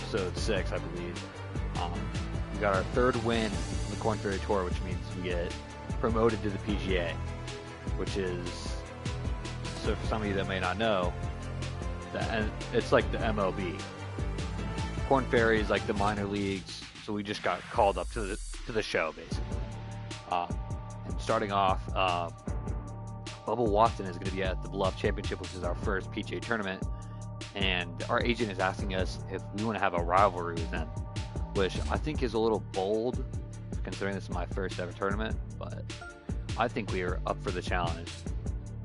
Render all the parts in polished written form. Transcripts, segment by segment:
episode 6, I believe. We got our 3rd win on the Korn Ferry Tour, which means we get promoted to the PGA, which is, so for some of you that may not know, it's like the MLB. Korn Ferry is like the minor leagues, so we just got called up to the show, basically. And starting off, Bubba Watson is going to be at the Bluff Championship, which is our first PGA tournament, and our agent is asking us if we want to have a rivalry with them, which I think is a little bold, considering this is my first ever tournament, but I think we are up for the challenge.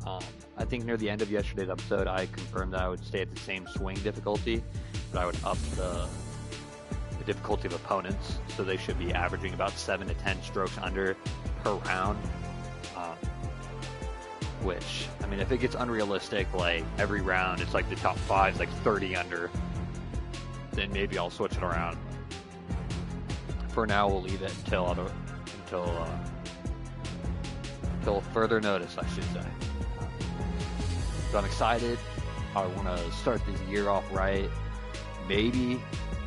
I think near the end of yesterday's episode, I confirmed that I would stay at the same swing difficulty, but I would up the difficulty of opponents, so they should be averaging about 7 to 10 strokes under per round. Which, I mean, if it gets unrealistic, like every round it's like the top 5 is like 30 under, then maybe I'll switch it around. For now, we'll leave it until further notice, I should say. So I'm excited. I want to start this year off right. Maybe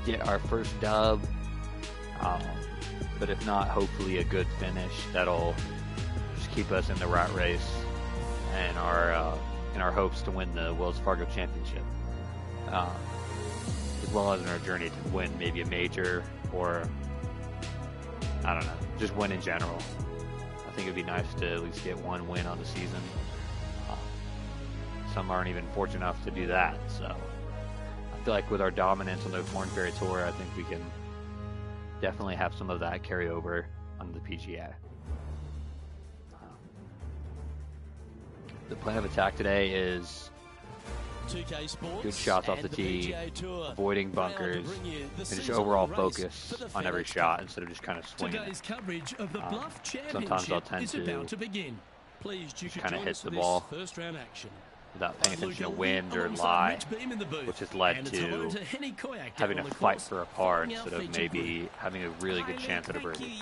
get our first dub. But if not, hopefully a good finish that'll just keep us in the rat race and our hopes to win the Wells Fargo Championship, as well as in our journey to win maybe a major, or I don't know, just win in general. I think it'd be nice to at least get one win on the season. Some aren't even fortunate enough to do that, so I feel like with our dominance on the Korn Ferry Tour, I think we can definitely have some of that carry over on the PGA. The plan of attack today is good shots off the tee, avoiding bunkers, and just overall focus on every shot instead of just kind of swinging it. Sometimes I'll tend to just kind of hit the ball without paying attention to wind or lie, which has led to having to fight for a par instead of maybe having a really good chance at a birdie.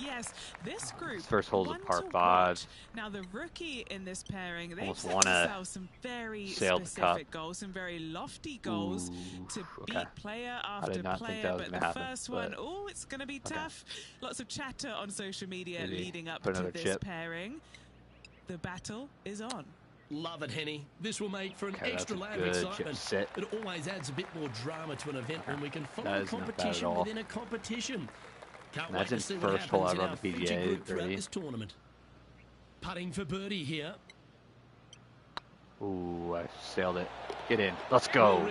This First hole is a par 5. Now the rookie in this pairing, they almost set themselves some very specific goals, some very lofty goals to beat player after player. But the first one, oh, it's going to be tough. Lots of chatter on social media leading up to this pairing. The battle is on. Love it, Henny. This will make for an extra layer of excitement. It always adds a bit more drama to an event when we can follow competition within a competition. Can't wait to see what happens in our future group throughout this tournament. Putting for birdie here. Ooh, I sailed it. Get in. Let's go.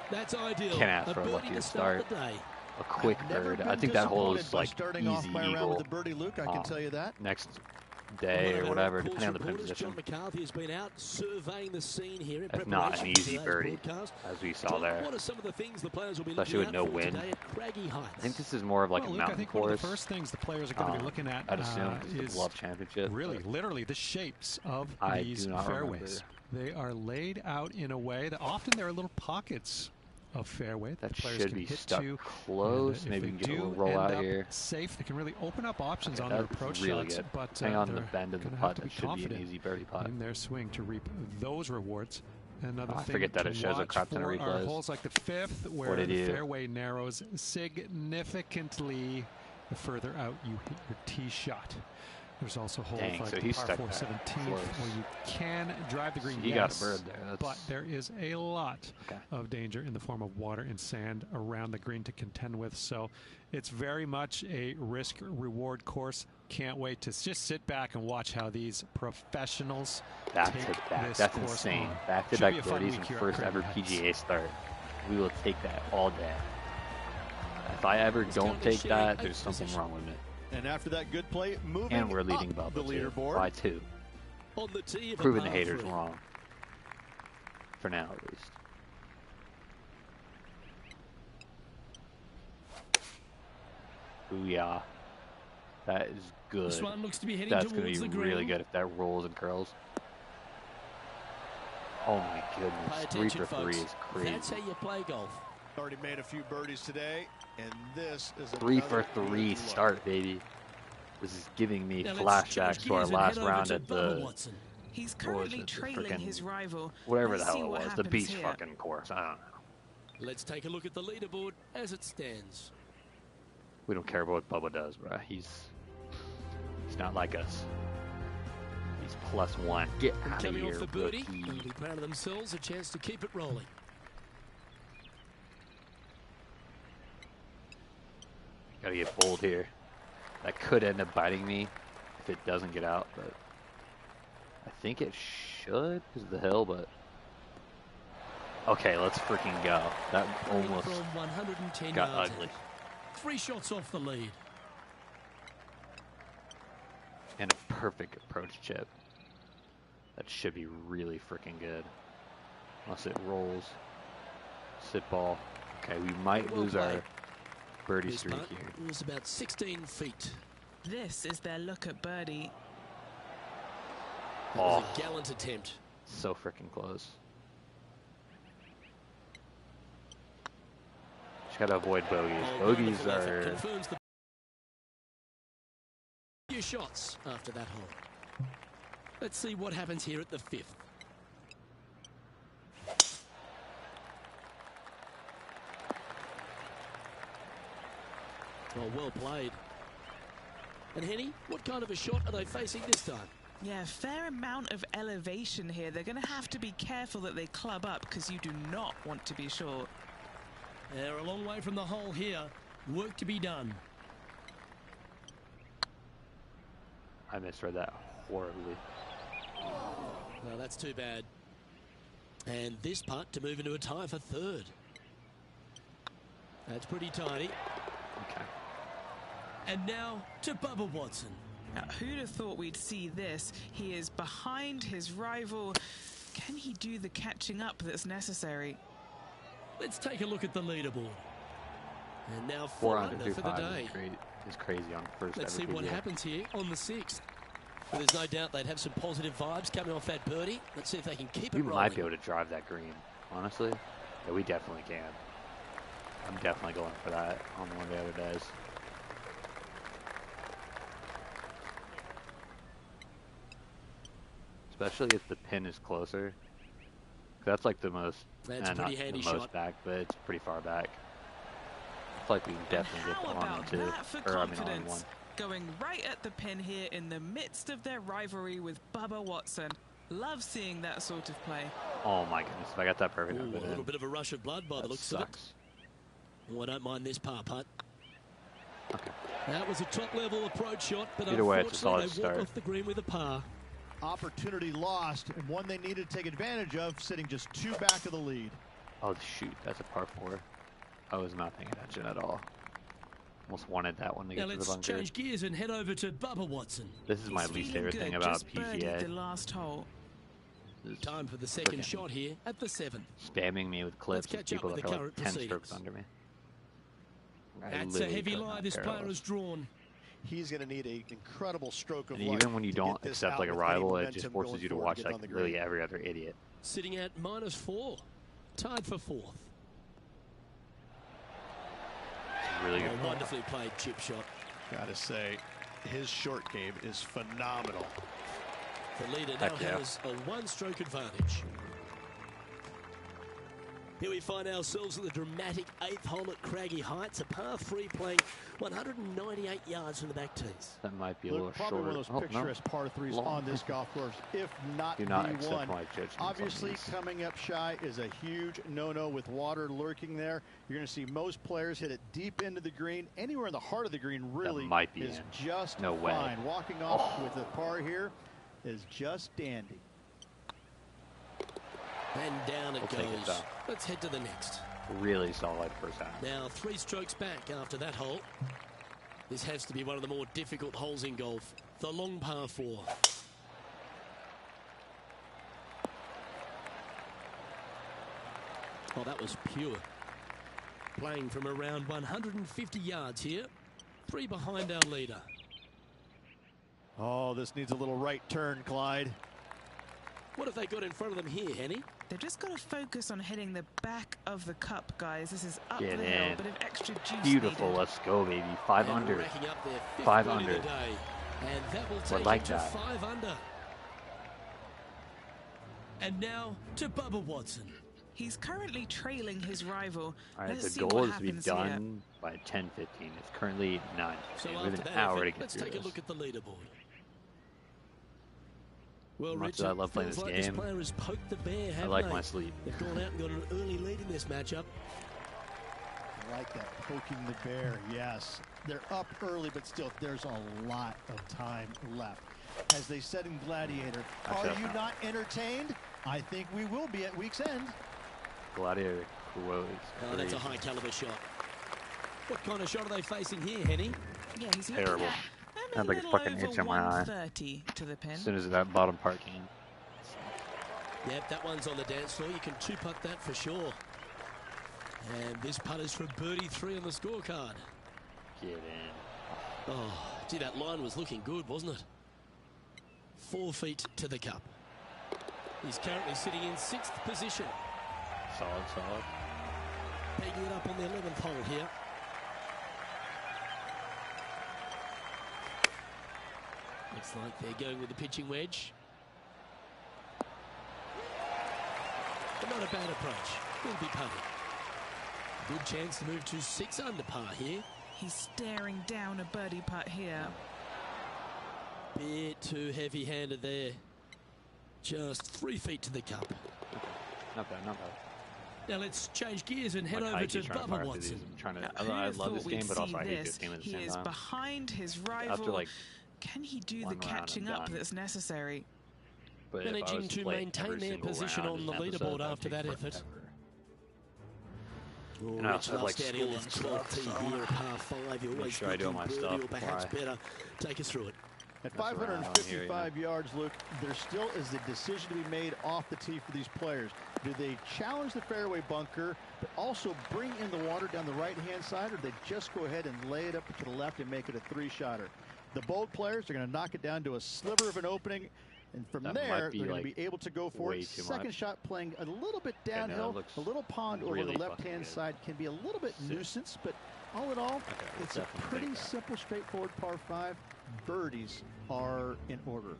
That's ideal. Can't ask for a luckier start. A quick bird. I think that hole is like easy eagle. I can tell you that. Next day or whatever, depending on the pin position. If not, an easy birdie, as we saw there. Especially with no wind. I think this is more of like a mountain course. One of the first things the players are going to be looking at I'd assume is the Bluff Championship. Really, literally the shapes of these fairways. They are laid out in a way that often there are little pockets of fairway that should be stuck close. Maybe we can get a little roll out here. Safe. They can really open up options on their approach shots. Good. But hang on the bend of the putt. That should be an easy birdie putt in their swing to reap those rewards. Another I thing forget that it shows a crap ton of replays. Holes like the 5th, where the fairway narrows significantly the further out you hit your tee shot. There's also holes like the par 4 17th where you can drive the green. So you got a bird there. But there is a lot of danger in the form of water and sand around the green to contend with. So it's very much a risk-reward course. Can't wait to just sit back and watch how these professionals take this course insane. on. Back-to-back birdies and first ever PGA start. We will take that all day. If I ever don't take that, there's something wrong with it. And after that good play, moving and we're leading Bubba the leaderboard by 2. Proving the haters wrong. For now, at least. Booyah. That is good. This one looks to be heading That's going towards to be the green. really good if that rolls and curls. Oh my goodness. 3 for 3 is crazy. That's how you play golf. Already made a few birdies today, and this is 3 for 3 start, baby. This is giving me flashbacks to our last round at the He's currently trailing his rival. Whatever the hell it was, the beach fucking course. I don't know. Let's take a look at the leaderboard as it stands. We don't care about what Bubba does, bro. He's not like us. He's +1. Get out of Coming here, off the birdie, rookie. they'll be proud of themselves. A chance to keep it rolling. Gotta get bold here. That could end up biting me if it doesn't get out, but I think it should because of the hill, but okay, let's freaking go. That almost from 110 got yards ugly. 3 shots off the lead. And a perfect approach chip. That should be really freaking good. Unless it rolls. Sit ball. Okay, we might lose our birdie streak here. It was about 16 feet. This is their look at birdie. That was a gallant attempt. So freaking close. Just gotta avoid bogeys. Bogeys are... Confirms the few shots after that hole. Let's see what happens here at the 5th. Well played. And Henny, what kind of a shot are they facing this time? Yeah, fair amount of elevation here. They're going to have to be careful that they club up because you do not want to be short. They're a long way from the hole here. Work to be done. I misread that horribly. Well, that's too bad. And this putt to move into a tie for 3rd. That's pretty tidy. Okay. And now to Bubba Watson. Now, who'd have thought we'd see this? He is behind his rival. Can he do the catching up that's necessary? Let's take a look at the leaderboard. And now 4 under for the day. Is crazy on first. Let's see what happens here on the 6th. Well, there's no doubt they'd have some positive vibes coming off that birdie. Let's see if they can keep it rolling. We might be able to drive that green, honestly. Yeah, we definitely can. I'm definitely going for that on one of the other days. Especially if the pin is closer. That's like the most, that's a pretty handy the most shot. back, but it's pretty far back. It's like we can definitely get on two. On one. Going right at the pin here in the midst of their rivalry with Bubba Watson. Love seeing that sort of play. Oh my goodness, if I got that perfect. Ooh, a little bit of a rush of blood by the looks of it. Oh, I don't mind this par putt. Okay. That was a top-level approach shot, but either way, it's a solid unfortunately they walk off the green with a par. Opportunity lost, and one they needed to take advantage of, sitting just 2 back of the lead. Oh shoot, that's a par 4. I was not paying attention at all. Almost wanted that one to get to the bunker. Let's change gears and head over to Bubba Watson. This is my least favorite thing about PGA. The last hole. Time for the second shot here at the 7th. Spamming me with clips of people that are like 10 strokes under me. That's a heavy lie this player has drawn. He's going to need an incredible stroke of luck. And even when you don't accept like a rival, it just forces you to watch like really every other idiot. Sitting at -4, tied for 4th. Really good. Wonderfully played chip shot. Gotta say, his short game is phenomenal. The leader now has a 1-stroke advantage. Here we find ourselves at the dramatic 8th hole at Craggy Heights, a par 3 playing 198 yards from the back tees. That might be a little probably shorter. One of those picturesque par 3s on this golf course, if not Do the not accept one. my judgments. Obviously, coming up shy is a huge no-no with water lurking there. You're going to see most players hit it deep into the green. Anywhere in the heart of the green really is just fine. Walking off with a par here is just dandy. And down it goes. Let's head to the next. Really solid first half. Now 3 strokes back after that hole. This has to be one of the more difficult holes in golf. The long par 4. Oh, that was pure. Playing from around 150 yards here. 3 behind our leader. Oh, this needs a little right turn, Clyde. What have they got in front of them here, Henny? They've just got to focus on hitting the back of the cup, guys. This is up Get the in. hill, but if extra juice Beautiful, needed. Let's go, baby. 5 under. Racking up their 5 5 under. And that will take like it to that. 5 under. And now to Bubba Watson. He's currently trailing his rival. All right, the goal is to be done by 10:15. It's currently 9. So we have an hour to get through this. Let's take a look at the leaderboard. Well, much as I love playing this game, I like my sleep. They've gone out and got an early lead in this matchup. I like that, poking the bear, yes. They're up early, but still, there's a lot of time left. As they said in Gladiator, are you not entertained? I think we will be at week's end. Gladiator quote is crazy. Oh, that's a high caliber shot. What kind of shot are they facing here, Henny? Yeah, he's terrible. Had like a fucking hits in my eye. To the pin. As soon as that bottom part came. Yep, that one's on the dance floor. You can two-putt that for sure. And this putt is for birdie 3 on the scorecard. Get in. Oh, gee, that line was looking good, wasn't it? 4 feet to the cup. He's currently sitting in 6th position. Solid, solid. Pegging it up on the 11th hole here. Looks like they're going with the pitching wedge. But not a bad approach. Will be putting. Good chance to move to 6 under par here. He's staring down a birdie putt here. Bit too heavy-handed there. Just 3 feet to the cup. Not bad, not bad. Now let's change gears and head over to Bubba Watson. I love this game, but also I hate this game at the same time. He is behind his rival. After like can he do the catching up that's necessary? But managing to maintain their position on the leaderboard after that effort. And I also have like school and stuff, so make sure I do all my stuff. Perhaps better. Take us through it. At 555 yards, Luke, there still is a decision to be made off the tee for these players. Do they challenge the fairway bunker, but also bring in the water down the right-hand side, or do they just go ahead and lay it up to the left and make it a 3-shotter? The bold players are going to knock it down to a sliver of an opening, and from there, they're going to be able to go for it. Second shot playing a little bit downhill, a little pond over the left-hand side can be a little bit nuisance, but all in all, it's a pretty simple, straightforward par 5. Birdies are in order.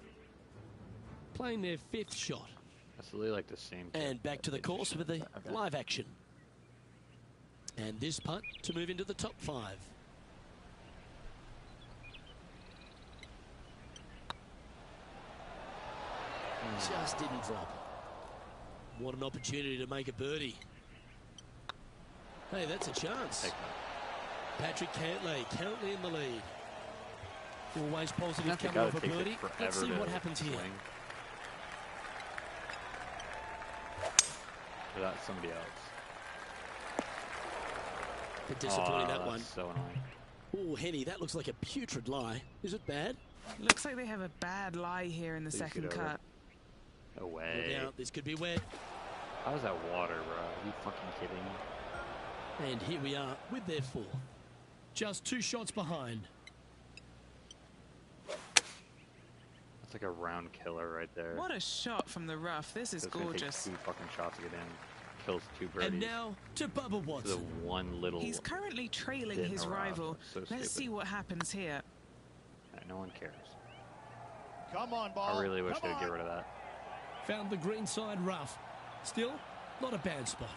Playing their 5th shot. That's really like the same. And back to the course with the live action. And this putt to move into the top 5. Just didn't drop. What an opportunity to make a birdie. Hey, that's a chance. Patrick Cantlay currently in the lead. Always positive coming off a birdie. Let's see what happens here. That's somebody else. But disappointing that one. So annoying. Oh, Henny, that looks like a putrid lie. Is it bad? Looks like they have a bad lie here in the second cut. No way. Look out, this could be wet. How is that water, bro? Are you fucking kidding me? And here we are with their 4th. Just 2 shots behind. That's like a round killer right there. What a shot from the rough. This is gorgeous. 2 fucking shots to get in. Kills 2 birdies. And now to Bubba Watson. The one little. He's currently trailing his rival. Let's see what happens here. No one cares. Come on, ball. I really wish they'd get rid of that. Found the green side rough. Still, not a bad spot.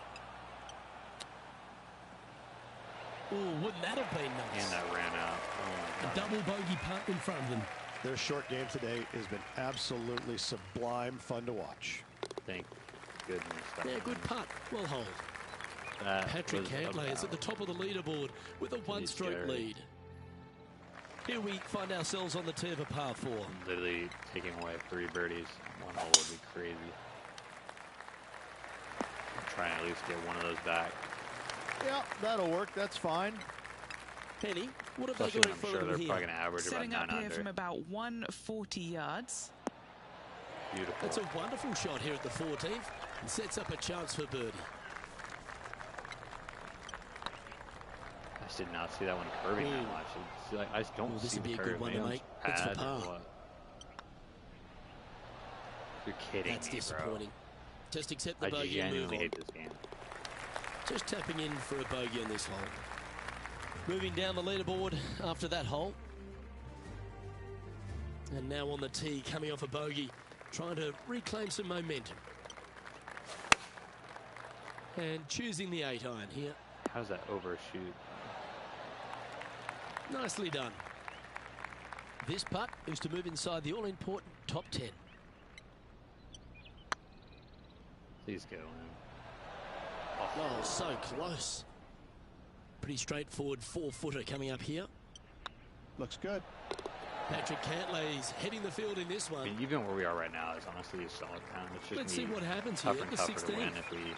Oh, wouldn't that have been nice? And that ran out. Oh, a double bogey putt in front of them. Their short game today has been absolutely sublime fun to watch. Thank goodness. Yeah, good putt. Well hold. Patrick Cantlay is at the top of the leaderboard with a 1-stroke lead. Here we find ourselves on the tee of a par 4. Literally taking away 3 birdies on 1 hole would be crazy. I'm trying to at least get one of those back. Yeah, that'll work. That's fine. Penny, what have they got in front of them here? Probably going to average setting about 9 up here under. From about 140 yards. Beautiful. That's a wonderful shot here at the 14th. And sets up a chance for birdie. I just did not see that one curving that much. Like, I just don't see the curve. This would be a good one to make. It's for par. You're kidding That's me, disappointing. Bro. Just accept the bogey and move on. Hate this game. Just tapping in for a bogey on this hole. Moving down the leaderboard after that hole. And now on the tee, coming off a bogey, trying to reclaim some momentum. And choosing the 8-iron here. How does that overshoot? Nicely done. This putt is to move inside the all-important top 10. Please go in. Oh, so close. Pretty straightforward 4-footer coming up here. Looks good. Patrick Cantlay's heading the field in this one. I mean, even where we are right now is honestly a solid time. It's just Let's see what happens here. Tougher and tougher to win if we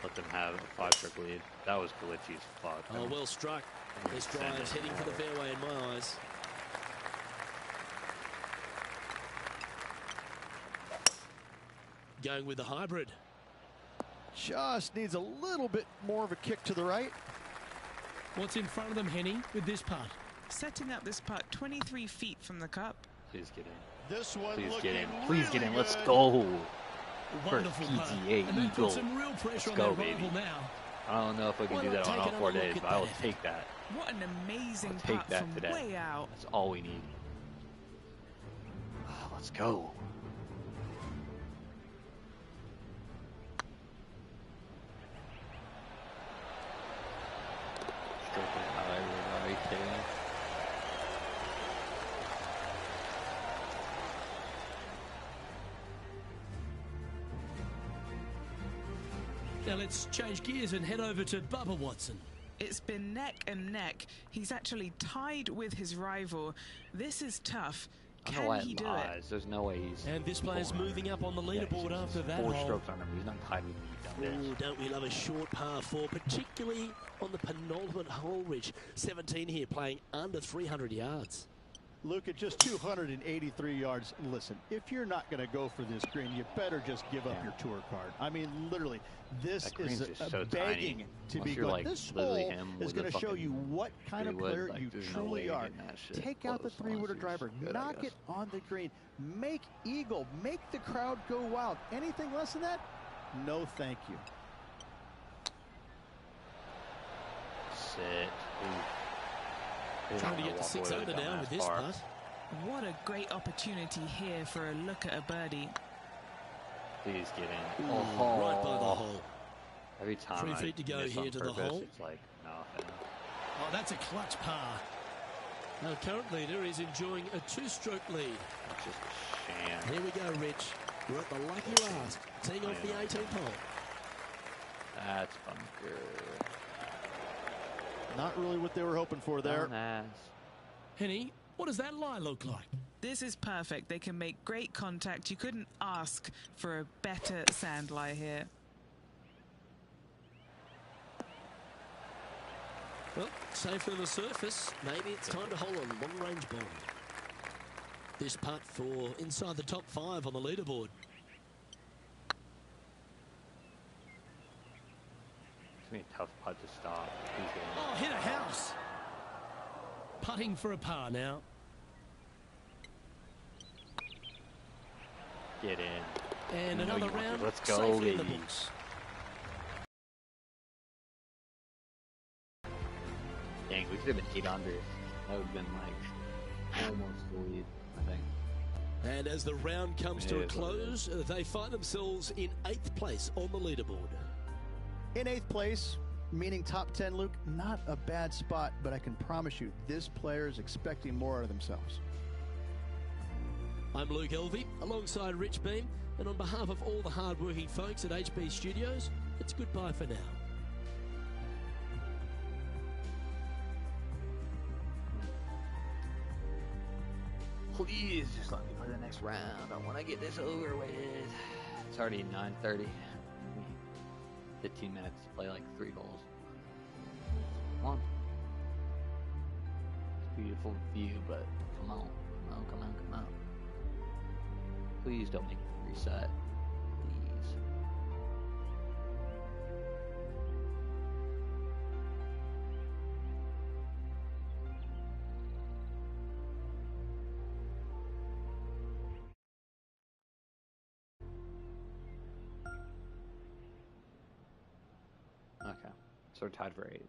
let them have a 5-stroke lead. That was glitchy as fuck. Oh, well struck. This drive's heading for the fairway in my eyes. Going with the hybrid. Just needs a little bit more of a kick to the right. What's in front of them, Henny, with this putt? Setting up this putt 23 feet from the cup. Please get in. This one Please looking get in. really Please get in. good. Let's go. Wonderful First PGA and Eagle. some real pressure Let's on go, their baby. rival now. I don't know if I can do that on all 4 days, but I will take that. What an amazing I'll take putt that from today. way out. That's all we need. Let's go. Now let's change gears and head over to Bubba Watson. It's been neck and neck. He's actually tied with his rival. This is tough. Can he do it? There's no way he's... And this player's moving up on the leaderboard after that 4 hole. strokes on him. He's not tied with me. Ooh, don't we love a short par 4, particularly on the penultimate hole, Rich. 17 here, playing under 300 yards. Luke, at just 283 yards, listen, if you're not going to go for this green, you better just give up your tour card. I mean, literally, this is so begging to be good. Like this hole is going to show you what kind of player you truly are. Take out the 3-wooder driver, knock it on the green, make eagle, make the crowd go wild. Anything less than that? No, thank you. Sit. Trying to get to 6 under now with this putt. What a great opportunity here for a look at a birdie. Please get in. Right by the hole. Every time 3 feet to go here to the hole. It's like nothing. Oh, that's a clutch par. Our current leader is enjoying a 2-stroke lead. It's just a sham. Here we go, Rich. We're at the lucky last, teeing off the 18th hole. That's bunker. Not really what they were hoping for there. Henny, what does that lie look like? This is perfect. They can make great contact. You couldn't ask for a better sand lie here. Well, safe on the surface. Maybe it's time to hole a long-range ball. This putt for inside the top 5 on the leaderboard. It's going to be a tough putt to stop. Oh, hit a house. Putting for a par now. Get in. And another round. Let's go, baby. Dang, we could have been 8 under. That would have been like almost the lead, I think. And as the round comes to a close, they find themselves in 8th place on the leaderboard. In 8th place, meaning top 10, Luke, not a bad spot, but I can promise you, this player is expecting more of themselves. I'm Luke Elvey, alongside Rich Beam, and on behalf of all the hard-working folks at HB Studios, it's goodbye for now. Please just let me play the next round. I want to get this over with. It's already 9:30. 15 minutes to play like 3 holes. Come on. It's a beautiful view, but come on. Come on. Please don't make me reset. Please. Okay, so we're tied for 8s.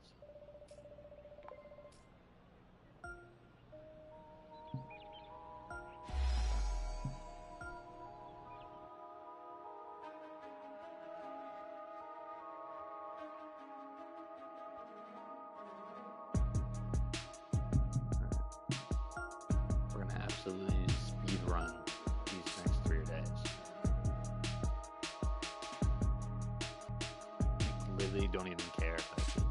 absolutely speed run these next 3 days. Like, literally don't even care if I do.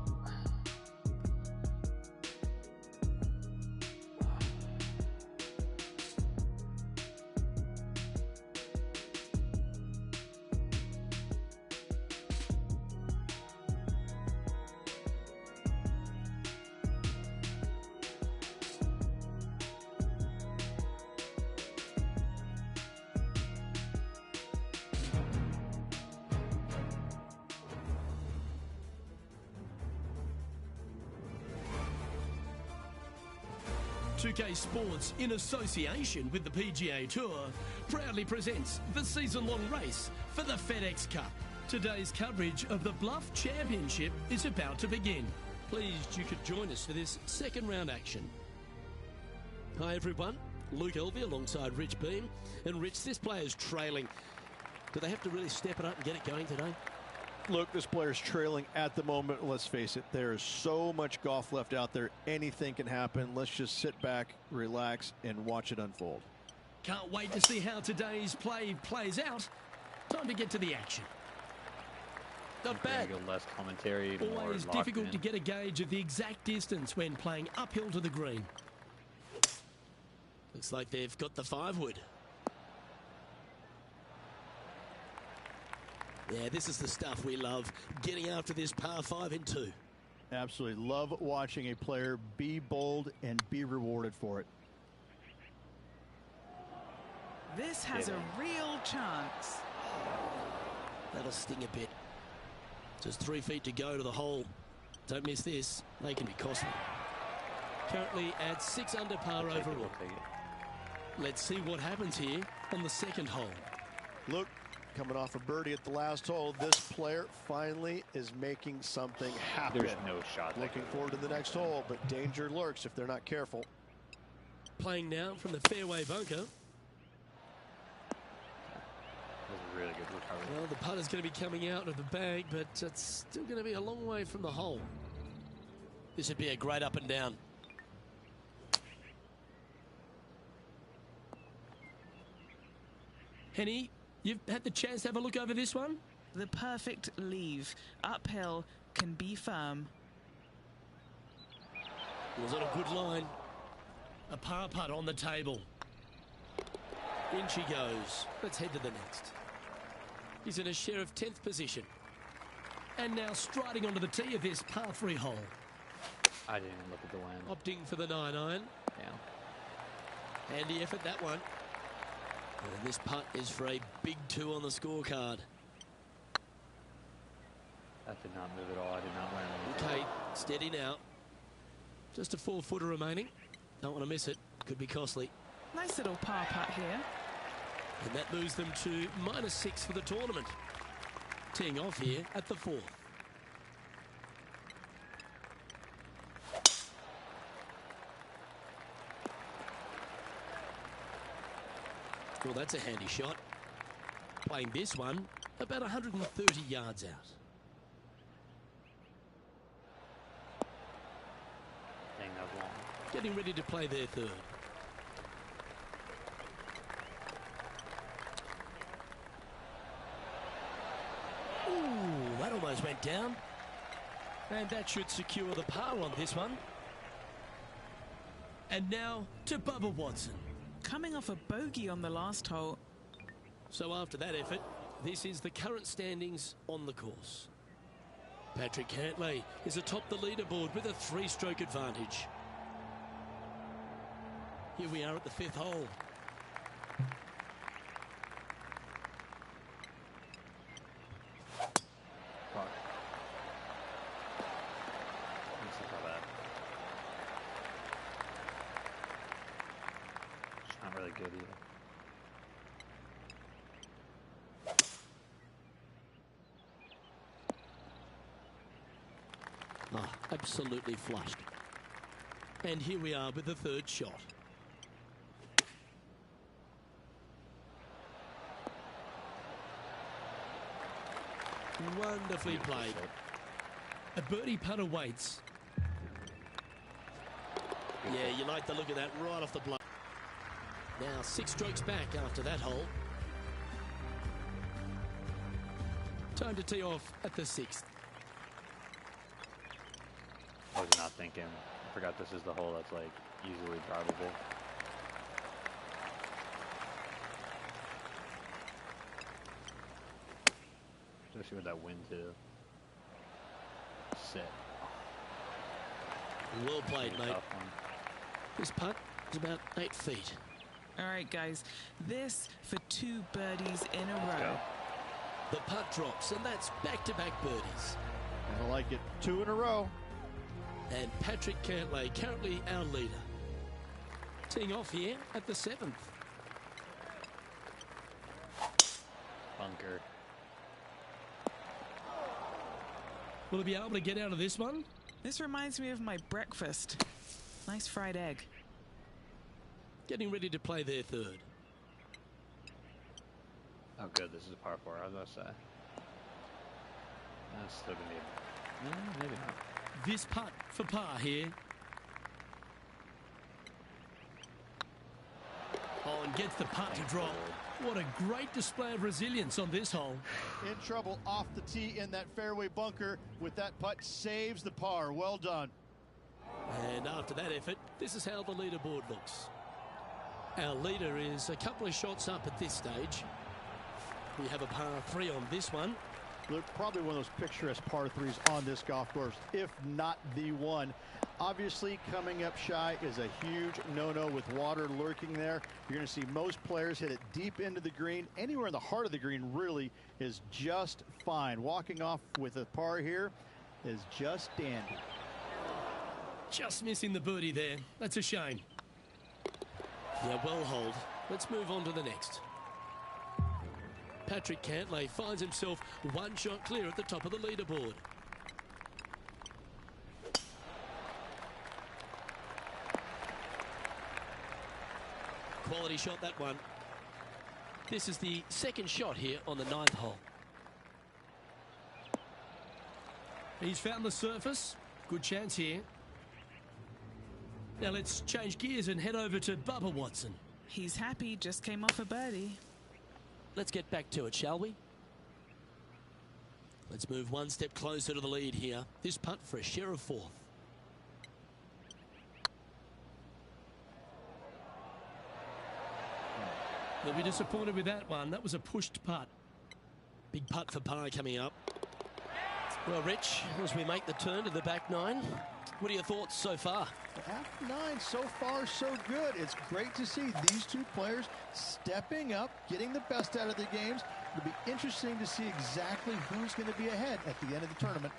UK Sports, in association with the PGA Tour, proudly presents the season-long race for the FedEx Cup. Today's coverage of the Bluff Championship is about to begin. Pleased you could join us for this second round action. Hi everyone, Luke Elvey alongside Rich Beam. And Rich, this player's trailing. Do they have to really step it up and get it going today? Look, this player's trailing at the moment. Let's face it, there is so much golf left out there. Anything can happen. Let's just sit back, relax, and watch it unfold. Can't wait to see how today's play plays out. Time to get to the action. Not bad. Less commentary. Always difficult to get a gauge of the exact distance when playing uphill to the green. Looks like they've got the 5-wood. Yeah, this is the stuff we love, getting after this par 5 in 2. Absolutely. Love watching a player be bold and be rewarded for it. This has a real chance. That'll sting a bit. Just 3 feet to go to the hole. Don't miss this. They can be costly. Currently at 6 under par overall. Let's see what happens here on the second hole. Look. Coming off a birdie at the last hole, this player finally is making something happen. There's no shot. Looking forward to the next hole, but danger lurks if they're not careful. Playing now from the fairway bunker. That was a really good recovery. Well, the putter's going to be coming out of the bag, but it's still going to be a long way from the hole. This would be a great up and down. Henny, you've had the chance to have a look over this one? The perfect leave. Uphill, can be firm. Was it a good line? A par putt on the table. In she goes. Let's head to the next. He's in a share of 10th position. And now striding onto the tee of this par 3 hole. I didn't even look at the wind. Opting for the 9-iron. Yeah. Handy effort, that one. And this putt is for a big 2 on the scorecard. That did not move at all. I did not land anything. Okay, steady now. Just a 4-footer remaining. Don't want to miss it. Could be costly. Nice little par putt here. And that moves them to -6 for the tournament. Teeing off here at the 4th. Well, that's a handy shot. Playing this one about 130 yards out. Dang, that was long. Getting ready to play their 3rd. Ooh, that almost went down. And that should secure the par on this one. And now to Bubba Watson. Coming off a bogey on the last hole. So after that effort, this is the current standings on the course. Patrick Cantlay is atop the leaderboard with a 3-stroke advantage. Here we are at the 5th hole. Fuck. Let's look at that. It's not really good either. Ah, absolutely flushed. And here we are with the 3rd shot. Wonderfully played. A birdie putt awaits. Yeah, you like the look of that right off the block. Now 6 strokes back after that hole. Time to tee off at the 6th. I was not thinking. I forgot this is the hole that's like easily drivable. Especially with that wind too. Sit. Well played, mate. This putt is about 8 feet. All right, guys. This for 2 birdies in a row. The putt drops, and that's back-to-back birdies. I like it. 2 in a row. And Patrick Cantlay, currently our leader. Teeing off here at the 7th. Bunker. Will he be able to get out of this one? This reminds me of my breakfast. Nice fried egg. Getting ready to play their 3rd. Oh, good. This is a par 4. I was about to say. That's still going to be maybe not. This putt for par here. Oh, and gets the putt to drop. What a great display of resilience on this hole. In trouble off the tee in that fairway bunker with that putt. Saves the par. Well done. And after that effort, this is how the leaderboard looks. Our leader is a couple of shots up at this stage. We have a par 3 on this one. Look, probably one of those picturesque par 3s on this golf course, if not the one. Obviously, coming up shy is a huge no-no with water lurking there. You're going to see most players hit it deep into the green. Anywhere in the heart of the green really is just fine. Walking off with a par here is just dandy. Just missing the birdie there. That's a shame. Yeah, well hold. Let's move on to the next. Patrick Cantlay finds himself 1 shot clear at the top of the leaderboard. Quality shot, that one. This is the 2nd shot here on the 9th hole. He's found the surface. Good chance here. Now let's change gears and head over to Bubba Watson. He's happy, just came off a birdie. Let's get back to it, shall we? Let's move 1 step closer to the lead here. This putt for a share of 4th. They'll be disappointed with that one. That was a pushed putt. Big putt for par coming up. Well, Rich, as we make the turn to the back 9, what are your thoughts so far? After 9, so far so good. It's great to see these 2 players stepping up, getting the best out of their games. It'll be interesting to see exactly who's going to be ahead at the end of the tournament.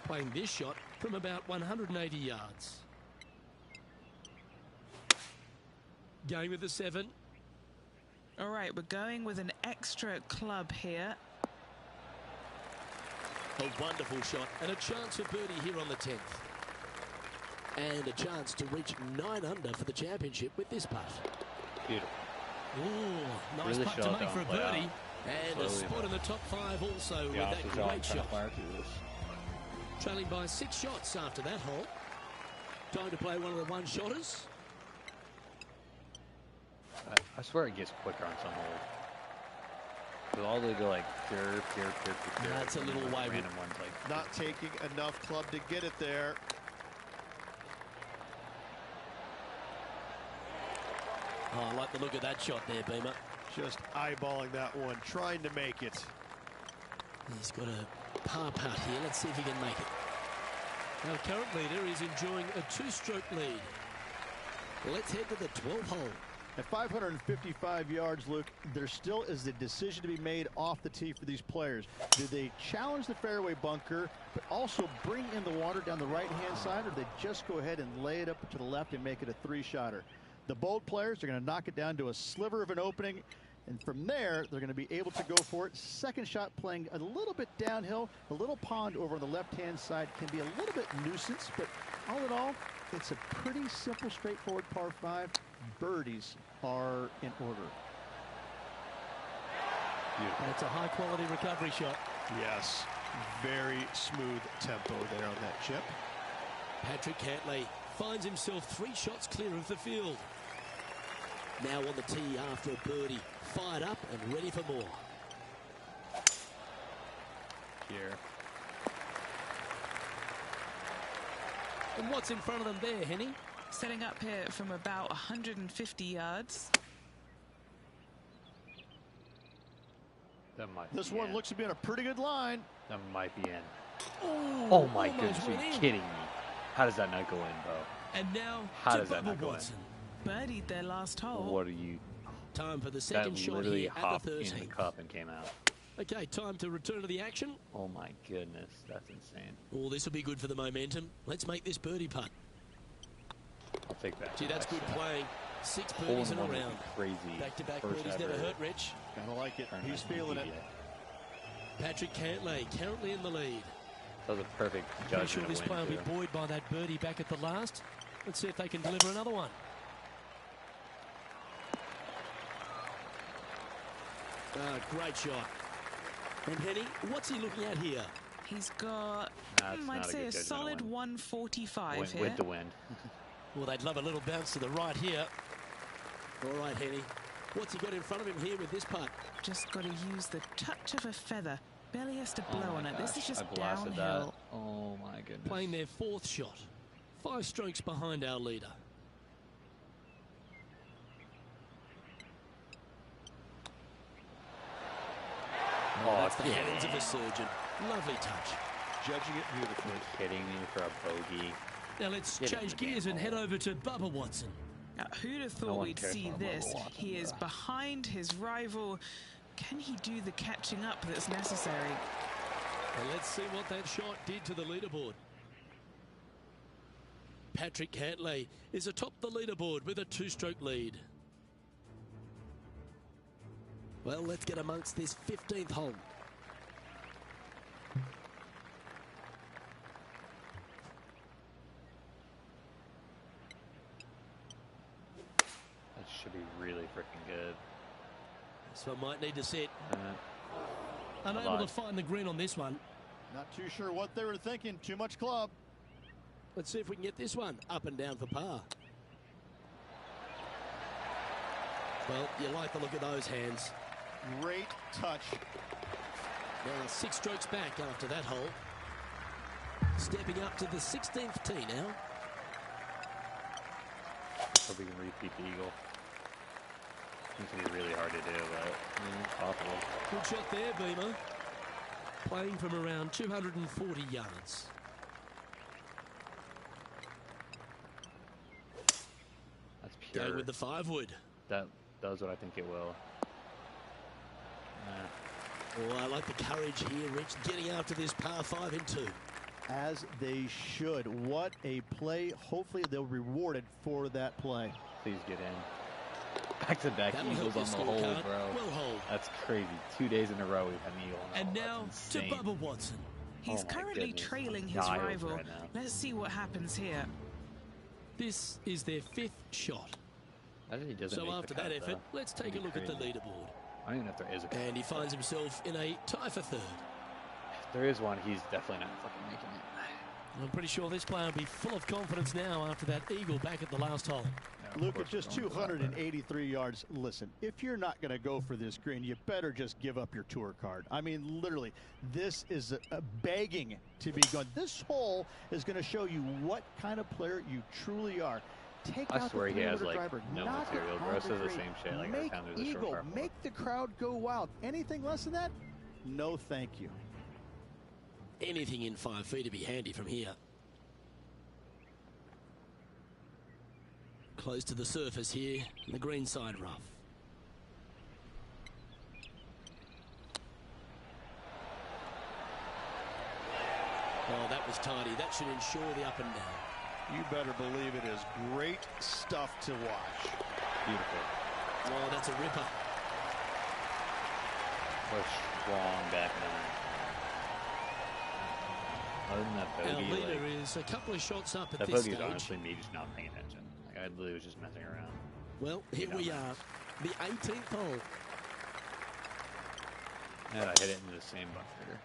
Playing this shot from about 180 yards. Going with the 7. All right, we're going with an extra club here. A wonderful shot and a chance for birdie here on the 10th. And a chance to reach 9 under for the championship with this putt. Beautiful. Ooh, nice putt to make for a birdie. And a spot in the top 5 also with that great shot. Trailing by 6 shots after that hole. Time to play one of the 1-shotters. I swear it gets quicker on some holes. With all they go like pure. That's a little way. Random ones like not taking enough club to get it there. Oh, I like the look of that shot there, Beamer. Just eyeballing that one, trying to make it. He's got a par putt here. Let's see if he can make it. Our current leader is enjoying a 2-stroke lead. Let's head to the 12th hole. At 555 yards, Luke, there still is a decision to be made off the tee for these players. Do they challenge the fairway bunker, but also bring in the water down the right-hand side, or do they just go ahead and lay it up to the left and make it a 3-shotter? The bold players are going to knock it down to a sliver of an opening, and from there, they're going to be able to go for it. Second shot playing a little bit downhill. The little pond over on the left-hand side can be a little bit nuisance, but all in all, it's a pretty simple, straightforward par 5. Birdies are in order. That's a high-quality recovery shot. Yes, very smooth tempo there on that chip. Patrick Cantlay finds himself 3 shots clear of the field. Now on the tee after a birdie. Fired up and ready for more. Here. And what's in front of them there, Henny? Setting up here from about 150 yards. That might this one looks to be in a pretty good line. That might be in. Oh my goodness, are you kidding me? How does that not go in, bro? And now how does that not go in? Birdied their last hole. What are you? Time for the second shot literally here hopped at the 13th. in the cup and came out. Okay, time to return to the action. Oh my goodness, that's insane. Oh, this will be good for the momentum. Let's make this birdie putt. I'll take that. Gee, that's good playing. 6 birdies in a round. Crazy. Back-to-back birdies never hurt, Rich. Kinda like it. He's feeling it. Patrick Cantlay currently in the lead. That was a perfect judgment. I'm sure this player will be buoyed by that birdie back at the last. Let's see if they can deliver another one. Great shot. And Henny, what's he looking at here? He's got, I'd say, a solid 145 here. With the wind. Well, they'd love a little bounce to the right here. All right, Henny. What's he got in front of him here with this putt? Just got to use the touch of a feather. Barely has to blow on it. This is just downhill. That. Oh my goodness. Playing their 4th shot. 5 strokes behind our leader. Oh, that's the hands of a surgeon. Lovely touch. Judging it beautifully. Kidding me for a bogey. Now let's change gears and head over to Bubba Watson. Now, who'd have thought we'd see this? He is behind his rival. Can he do the catching up that's necessary? And let's see what that shot did to the leaderboard. Patrick Cantlay is atop the leaderboard with a 2-stroke lead. Well, let's get amongst this 15th hole. That should be really freaking good. This one might need to sit. Unable to find the green on this one. Not too sure what they were thinking. Too much club. Let's see if we can get this one up and down for par. Well, you like the look of those hands. Great touch. Now 6 strokes back after that hole. Stepping up to the 16th tee now. Hope we can repeat the eagle. It's going to be really hard to do, but it's possible. Good shot there, Beamer. Playing from around 240 yards. That's pure. Going with the 5-wood. That does what I think it will. Oh, I like the courage here, Rich, getting after this par 5 in 2. As they should. What a play. Hopefully they'll be rewarded for that play. Please get in. Back-to-back eagles on the hole, bro. Well hold. That's crazy. 2 days in a row we've had an eagle on the hole. And now to Bubba Watson. He's currently trailing his rival. Right, let's see what happens here. This is their 5th shot. So after that effort, let's take a look at the leaderboard. I don't even know if there is a cut. And he finds himself in a tie for 3rd. If there is one, he's definitely not fucking making it. I'm pretty sure this player will be full of confidence now after that eagle back at the last hole. Luke, at just 283 yards, listen, if you're not going to go for this green, you better just give up your tour card. I mean, literally, this is a begging to be gone. This hole is going to show you what kind of player you truly are. I swear he has like no material, bro. Says the same shit like every time there's a short par. Make the crowd go wild. Anything less than that? No, thank you. Anything in 5 feet to be handy from here. Close to the surface here, the green side rough. Oh, that was tidy. That should ensure the up and down. You better believe it is great stuff to watch. Beautiful. Oh, that's a ripper. What a strong back nine. Other than that bogey, our leader is a couple of shots up at that this stage. That bogey's honestly me just not paying attention. Like, I literally was just messing around. Well, here we are. The 18th hole. And I hit it into the same bunker.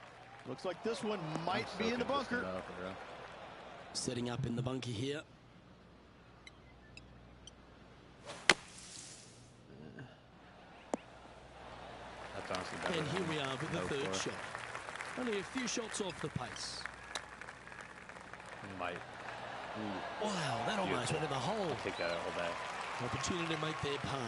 Looks like this one might be in the bunker. Setting up in the bunker here. And here we are with the third shot. Only a few shots off the pace. Might. Wow, that almost went in the hole. I'll take that all day. Opportunity to make their par.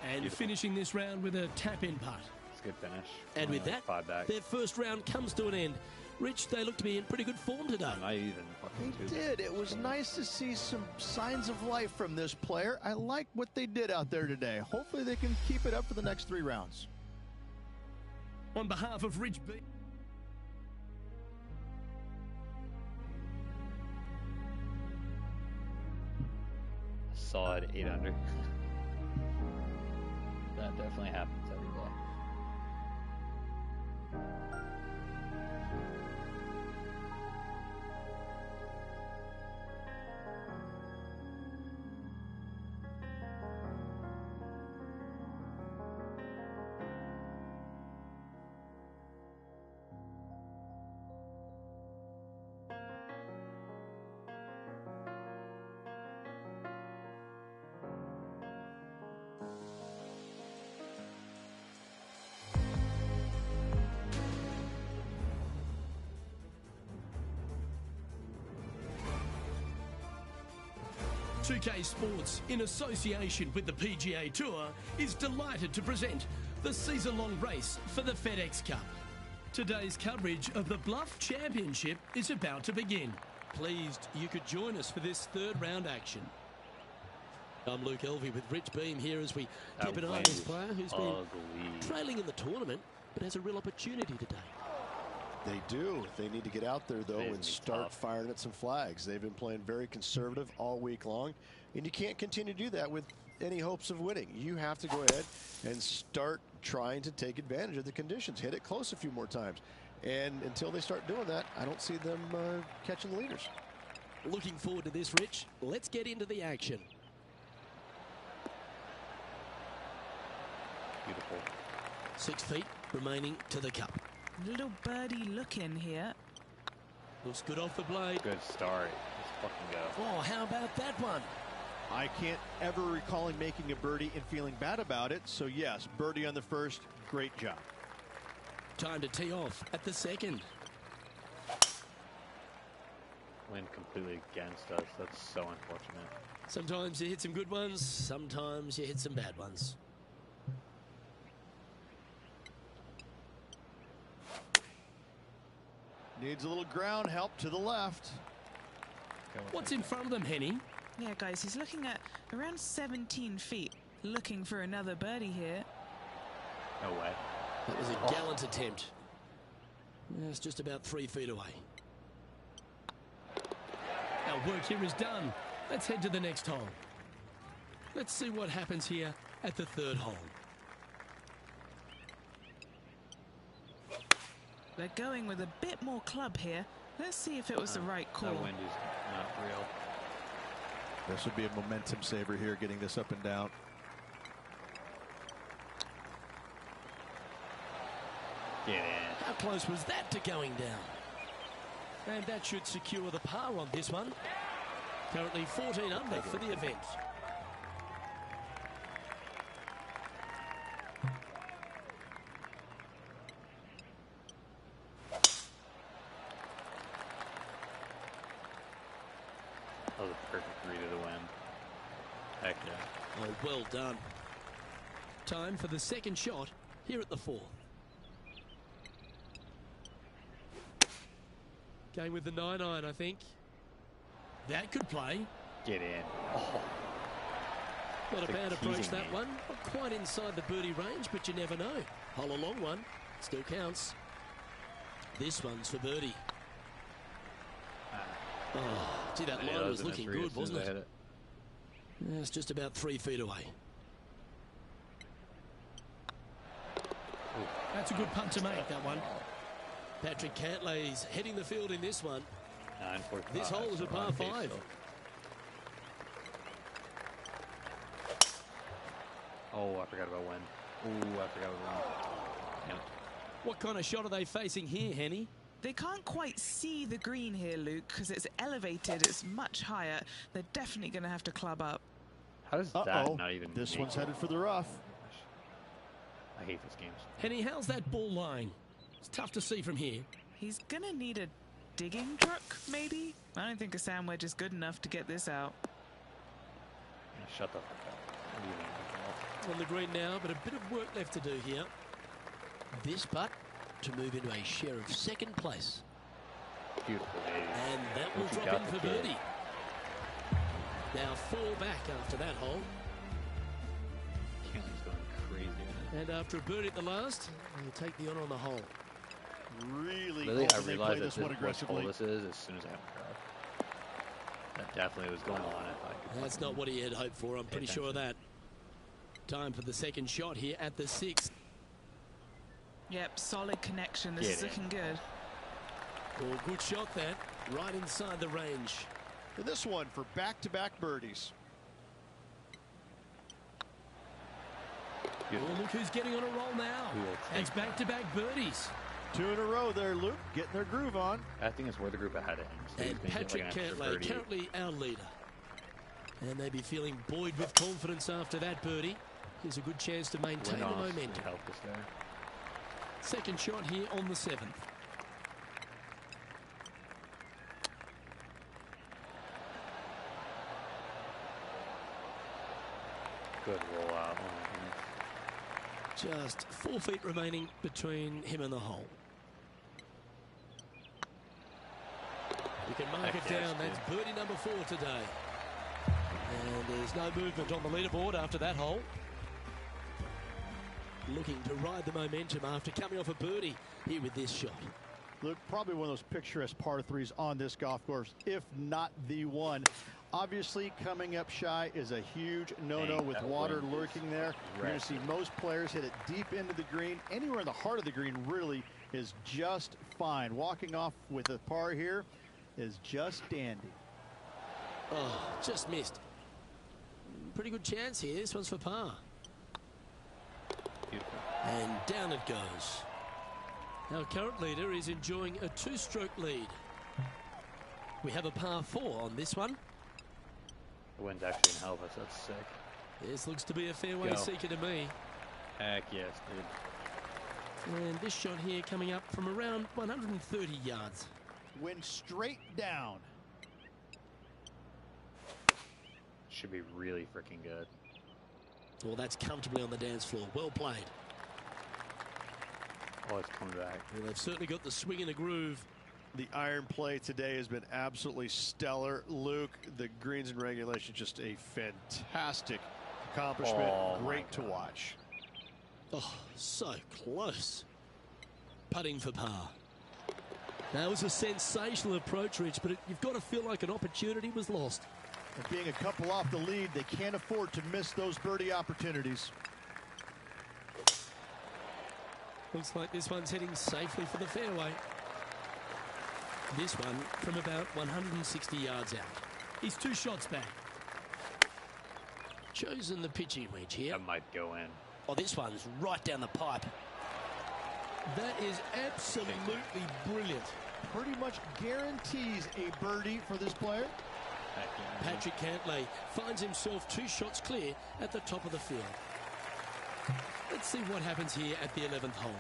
And beautiful. Finishing this round with a tap-in putt. It's a good finish. And with that, their first round comes to an end. Rich, they look to be in pretty good form today. They did. It was nice to see some signs of life from this player. I like what they did out there today. Hopefully they can keep it up for the next 3 rounds. On behalf of Rich B. Solid 8 under. That definitely happens every day. UK Sports, in association with the PGA Tour, is delighted to present the season-long race for the FedEx Cup. Today's coverage of the Bluff Championship is about to begin. Pleased you could join us for this third round action. I'm Luke Elvey with Rich Beam here as we keep an eye on this player who's been trailing in the tournament but has a real opportunity today. They do. They need to get out there, though, and start firing at some flags. They've been playing very conservative all week long, and you can't continue to do that with any hopes of winning. You have to go ahead and start trying to take advantage of the conditions. Hit it close a few more times. And until they start doing that, I don't see them catching the leaders. Looking forward to this, Rich. Let's get into the action. Beautiful. 6 feet remaining to the cup. Little birdie look in here. Looks good off the blade. Good start. Let's fucking go. Oh, how about that one? I can't ever recall him making a birdie and feeling bad about it. So, yes, birdie on the first. Great job. Time to tee off at the second. Wind completely against us. That's so unfortunate. Sometimes you hit some good ones. Sometimes you hit some bad ones. Needs a little ground help to the left. What's in front of them, Henny? Yeah, guys, he's looking at around 17 feet, looking for another birdie here. No way. That was a gallant attempt. Yeah, it's just about 3 feet away. Our work here is done. Let's head to the next hole. Let's see what happens here at the third hole. They're going with a bit more club here. Let's see if it was the right call. That wind is not real. This would be a momentum saver here, getting this up and down. Get in. How close was that to going down? And that should secure the par on this one. Currently 14 under for the event. That was a perfect read of the wind. Heck yeah. Oh, well done. Time for the second shot here at the fourth. Going with the 9-iron, I think. That could play. Get in. Oh. Not a bad approach, that one. Not quite inside the birdie range, but you never know. Hole a long one. Still counts. This one's for birdie. Oh, gee, that line was looking good, wasn't it? Yeah, it's just about 3 feet away. That's a good putt to make, that one. Patrick Cantlay's heading the field in this one. This hole is a par 5. Oh, I forgot about wind. Ooh, I forgot about wind. Yep. What kind of shot are they facing here, Henny? They can't quite see the green here, Luke, because it's elevated. It's much higher. They're definitely going to have to club up. How does that not even... This one's headed for the rough. I hate these games. Henny, how's that ball lying? It's tough to see from here. He's going to need a digging truck, maybe? I don't think a sand wedge is good enough to get this out. Yeah, shut the fuck up. What do you mean? On the green now, but a bit of work left to do here. This putt to move into a share of second place. Beautiful. And that will drop in for birdie. Now 4 back after that hole. Kelly's going crazy. And after a birdie at the last, he'll take the honor on the hole. Really, I realized that this hole this is as soon as I hit my drive. That definitely was going on. That's not what he had hoped for. I'm pretty sure of that. Time for the second shot here at the 6th. Yep, solid connection. This is looking good. Oh, good shot that. Right inside the range. And this one for back-to-back birdies. Oh, look who's getting on a roll now. It's back-to-back birdies. 2 in a row there, Luke, getting their groove on. I think it's where the group ahead of him. So and Patrick Cantlay, currently our leader. And they'll be feeling buoyed with confidence after that birdie. Here's a good chance to maintain the momentum. Help us there. Second shot here on the 7th. Good rollout. Just 4 feet remaining between him and the hole. You can mark it down. That's birdie number 4 today. And there's no movement on the leaderboard after that hole. Looking to ride the momentum after coming off a birdie here with this shot. Look, probably one of those picturesque par 3s on this golf course, if not the one. Obviously, coming up shy is a huge no-no with water lurking there. You're going to see most players hit it deep into the green. Anywhere in the heart of the green really is just fine. Walking off with a par here is just dandy. Oh, just missed. Pretty good chance here. This one's for par. Beautiful. And down it goes. Our current leader is enjoying a 2-stroke lead. We have a par 4 on this one. The wind's actually going to help us. That's sick. This looks to be a fairway seeker to me. Heck yes, dude. And this shot here coming up from around 130 yards. Wind straight down. Should be really freaking good. Well, that's comfortably on the dance floor. Well played. Oh, it's coming back. Well, they've certainly got the swing and the groove. The iron play today has been absolutely stellar. Luke, the greens and regulation, just a fantastic accomplishment. Great to watch. Oh, so close. Putting for par. That was a sensational approach, Rich, but you've got to feel like an opportunity was lost. And being a couple off the lead, they can't afford to miss those birdie opportunities. Looks like this one's heading safely for the fairway. This one from about 160 yards out. He's 2 shots back. Chosen the pitching wedge here. That might go in. Oh, this one's right down the pipe. That is absolutely brilliant. Pretty much guarantees a birdie for this player. Patrick Cantlay finds himself 2 shots clear at the top of the field. Let's see what happens here at the 11th hole.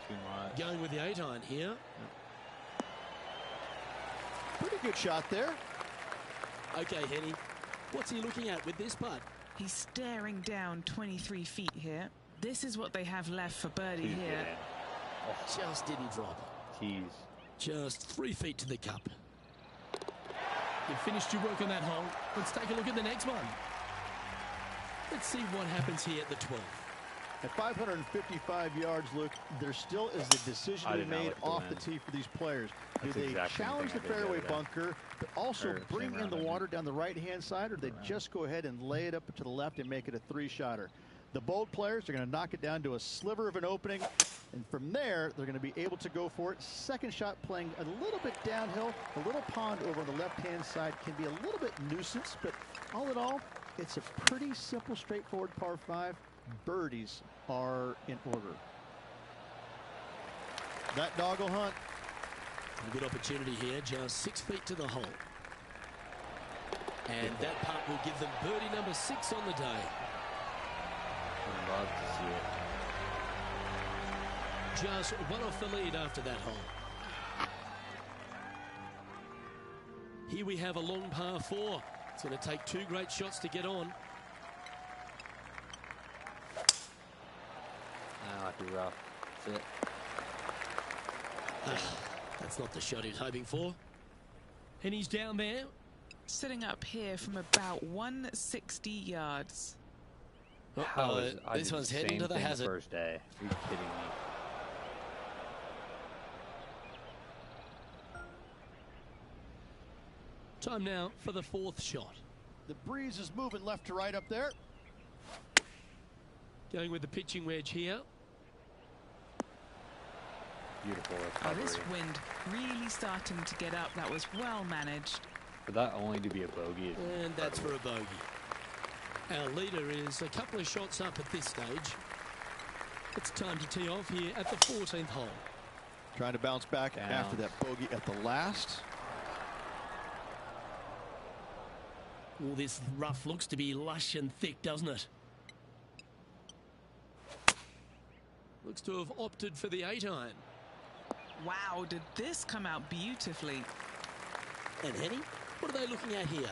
Too much. Going with the 8-iron here. Pretty good shot there. Okay, Henny. What's he looking at with this putt? He's staring down 23 feet here. This is what they have left for birdie here. Oh, just didn't drop. Jeez. Just 3 feet to the cup. You finished your work on that hole. Let's take a look at the next one. Let's see what happens here at the 12th. At 555 yards, Luke, there still is a decision to be made off the tee for these players. Do they challenge the fairway bunker, but also bring in the water down the right-hand side, or they just go ahead and lay it up to the left and make it a 3-shotter? The bold players are going to knock it down to a sliver of an opening, and from there, they're going to be able to go for it. Second shot playing a little bit downhill. A little pond over on the left-hand side can be a little bit nuisance, but all in all, it's a pretty simple, straightforward par 5. Birdies are in order. That dog will hunt. A good opportunity here, just 6 feet to the hole. And that putt will give them birdie number 6 on the day. I'd love to see it. Just one off the lead after that hole. Here we have a long par 4. It's going to take 2 great shots to get on. That might be rough. That's it. That's not the shot he was hoping for. And he's down there. Sitting up here from about 160 yards. This one's heading to the hazard. First day. Are you kidding me? Time now for the 4th shot. The breeze is moving left to right up there. Going with the pitching wedge here. Beautiful recovery. This wind really starting to get up. That was well managed. For that only to be a bogey. And that's for a bogey. Our leader is a couple of shots up at this stage. It's time to tee off here at the 14th hole. Trying to bounce back after that bogey at the last. All this rough looks to be lush and thick, doesn't it? Looks to have opted for the 8-iron. Wow, did this come out beautifully. And Henny, what are they looking at here?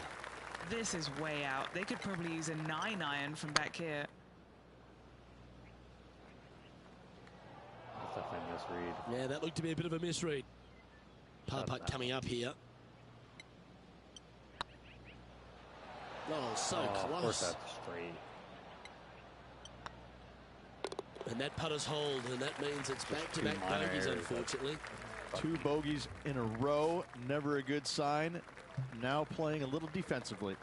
This is way out. They could probably use a 9-iron from back here. That's definitely a misread. Yeah, that looked to be a bit of a misread. Par putt coming up here. Oh, so close. Of course that's straight. And that putter's hold, and that means it's back-to-back bogeys, unfortunately. 2 bogeys in a row, never a good sign. Now playing a little defensively.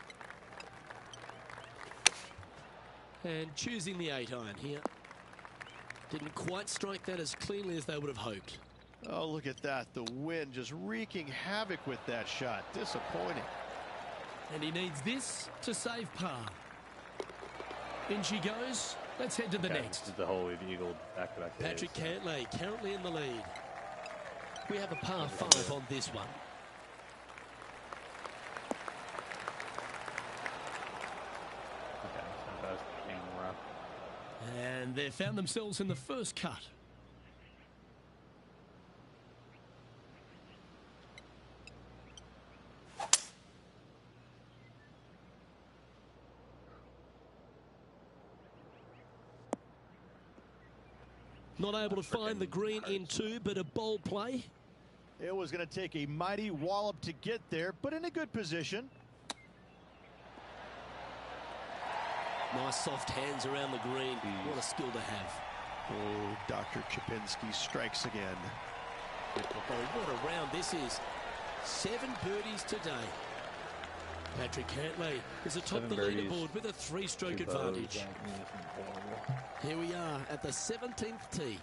And choosing the 8-iron here. Didn't quite strike that as cleanly as they would have hoped. Oh, look at that. The wind just wreaking havoc with that shot. Disappointing. And he needs this to save par. In she goes. Let's head to the next. This is the hole we've eagled back-to-back days. Patrick Cantlay currently in the lead. We have a par 5 on this one. Okay, so that's rough. And they found themselves in the first cut. Not able to find the green in 2, but a bold play. It was going to take a mighty wallop to get there, but in a good position. Nice soft hands around the green. What a skill to have. Oh, Dr. Chapinski strikes again. Oh, what a round this is. 7 birdies today. Patrick Cantlay is atop the leaderboard with a 3-stroke advantage. Here we are at the 17th tee.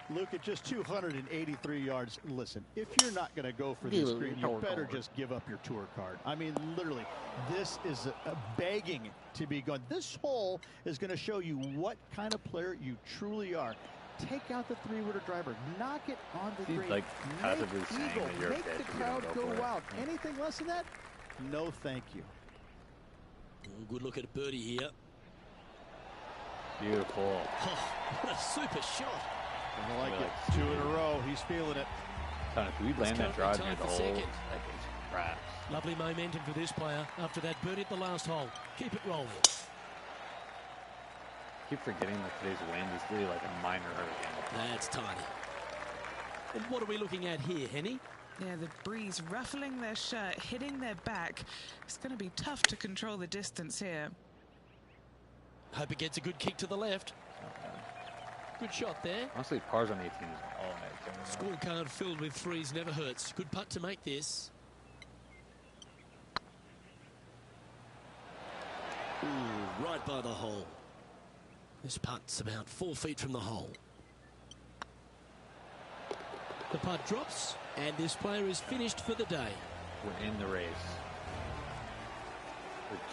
Luke, at just 283 yards. Listen, if you're not going to go for this green, you better just give up your tour card. I mean, literally, this is begging to be gone. This hole is going to show you what kind of player you truly are. Take out the 3-wooder driver, knock it on the green, like make the crowd go wild. Anything less than that? No, thank you. Good look at a birdie here. Beautiful. Oh, what a super shot. I like it. 2 in a row. He's feeling it. If we land that drive near the hole, that is crap. Lovely momentum for this player after that birdie at the last hole. Keep it rolling. I keep forgetting that today's wind is really like a minor hurricane. That's tiny. And what are we looking at here, Henny? Yeah, the breeze ruffling their shirt, hitting their back. It's going to be tough to control the distance here. Hope it gets a good kick to the left. Good shot there. Honestly, pars on 18 is all night. Scorecard filled with 3s never hurts. Good putt to make this. Ooh, right by the hole. This putt's about 4 feet from the hole. The putt drops, and this player is finished for the day. We're in the race.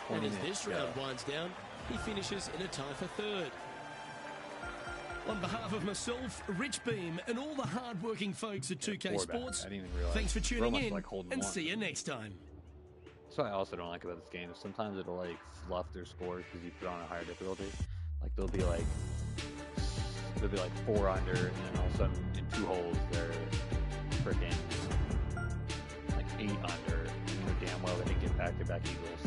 And as this round winds down, he finishes in a tie for 3rd. On behalf of myself, Rich Beam, and all the hard-working folks at 2K Sports, thanks for tuning in, and see you next time. That's what I also don't like about this game. Sometimes it'll like fluff their scores because you put on a higher difficulty. Like they'll be like 4 under, and then all of a sudden in 2 holes they're freaking like 8 under. You know damn well they didn't get back-to-back eagles.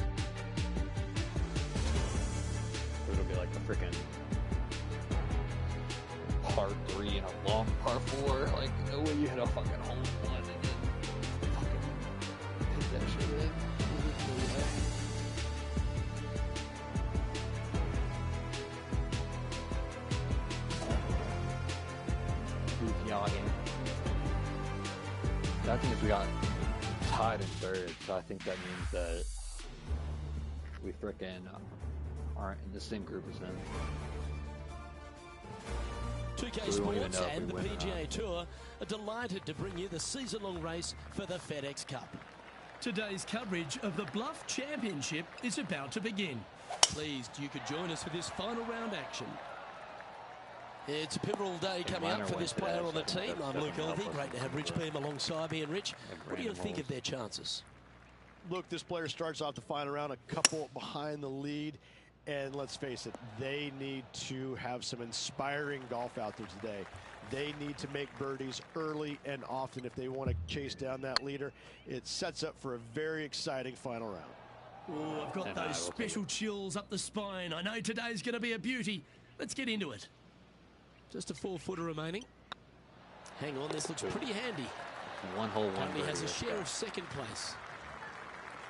So it'll be like a freaking par 3 and a long par 4. Like no way you hit a fucking hole in 1 and then fucking hit that shit in. The thing is we got tied in 3rd, so I think that means that we frickin' aren't in the same group as him. 2K Sports and the PGA Tour are delighted to bring you the season-long race for the FedEx Cup. Today's coverage of the Bluff Championship is about to begin. Pleased you could join us for this final round action. It's a pivotal day coming up for this player on the team. I'm Luke Elvey. Great to have Rich Beam alongside me. And Rich, what do you think of their chances? Look, this player starts off the final round a couple behind the lead. And let's face it, they need to have some inspiring golf out there today. They need to make birdies early and often if they want to chase down that leader. It sets up for a very exciting final round. Oh, I've got those special chills up the spine. I know today's going to be a beauty. Let's get into it. Just a 4-footer remaining. Hang on, this looks pretty handy. 1 hole, 1 Currently has a share of 2nd place.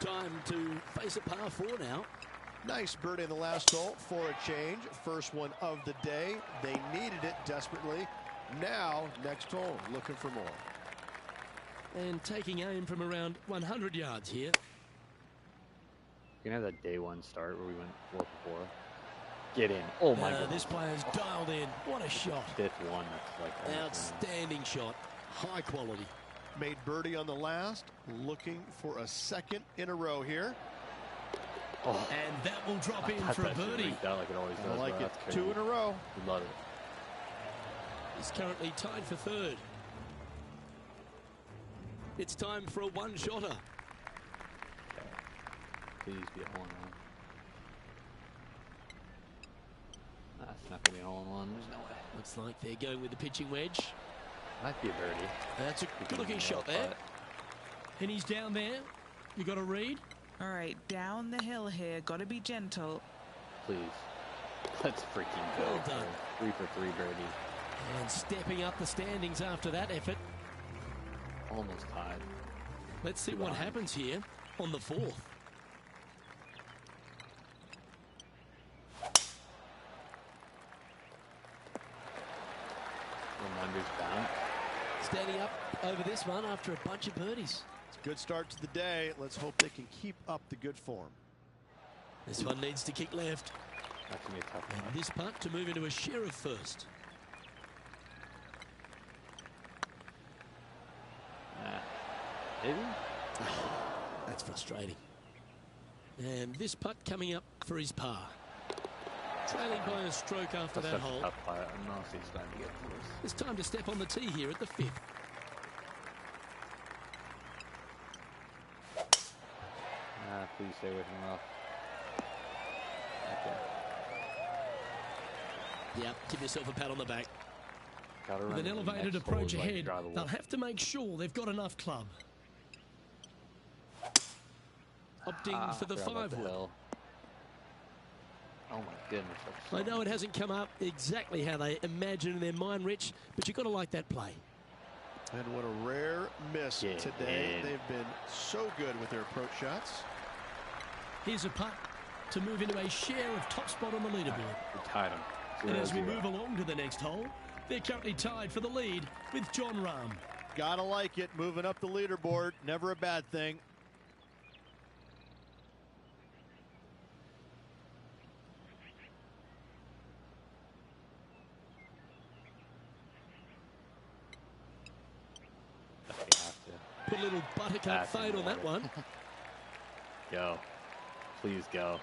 Time to face a par 4 now. Nice birdie in the last hole for a change. First one of the day. They needed it desperately. Now, next hole, looking for more. And taking aim from around 100 yards here. You can have that day 1 start where we went 4 for 4. Get in. Oh my god. This player's dialed in. What a shot. 5th one. That's like outstanding shot. High quality. Made birdie on the last. Looking for a 2nd in a row here. Oh. And that will drop in for a birdie. Like it always does. I like it. 2 in a row. Love it. He's currently tied for 3rd. It's time for a 1-shotter. Okay. Please be a hole in 1. That's not going to be a hole-in-1. There's no way. Looks like they're going with the pitching wedge. Might be a birdie. That's a good-looking shot there. And he's down there. You got to read. All right, down the hill here. Got to be gentle. Please. Let's freaking go. Well done. 3 for 3 birdie. And stepping up the standings after that effort. Almost tied. Let's see what happens here on the 4th. Standing up over this one after a bunch of birdies. It's a good start to the day. Let's hope they can keep up the good form. This one needs to kick left. That's going to be a tough one. And this putt to move into a share of 1st. Maybe? That's frustrating. And this putt coming up for his par. Trailing by a stroke after that hole. It's time to step on the tee here at the 5th. Please stay away from off. Okay. Yep, give yourself a pat on the back. With an elevated approach ahead, they'll have to make sure they've got enough club. Opting for the 5-wood. Oh my goodness. I know it hasn't come up exactly how they imagine in their mind, Rich, but you've got to like that play. And what a rare miss today. They've been so good with their approach shots. Here's a putt to move into a share of top spot on the leaderboard. We tied him. And as we move along to the next hole, they're currently tied for the lead with John Rahm. Gotta like it, moving up the leaderboard. Never a bad thing. Put a little buttercup fade on that one. Go. Please go.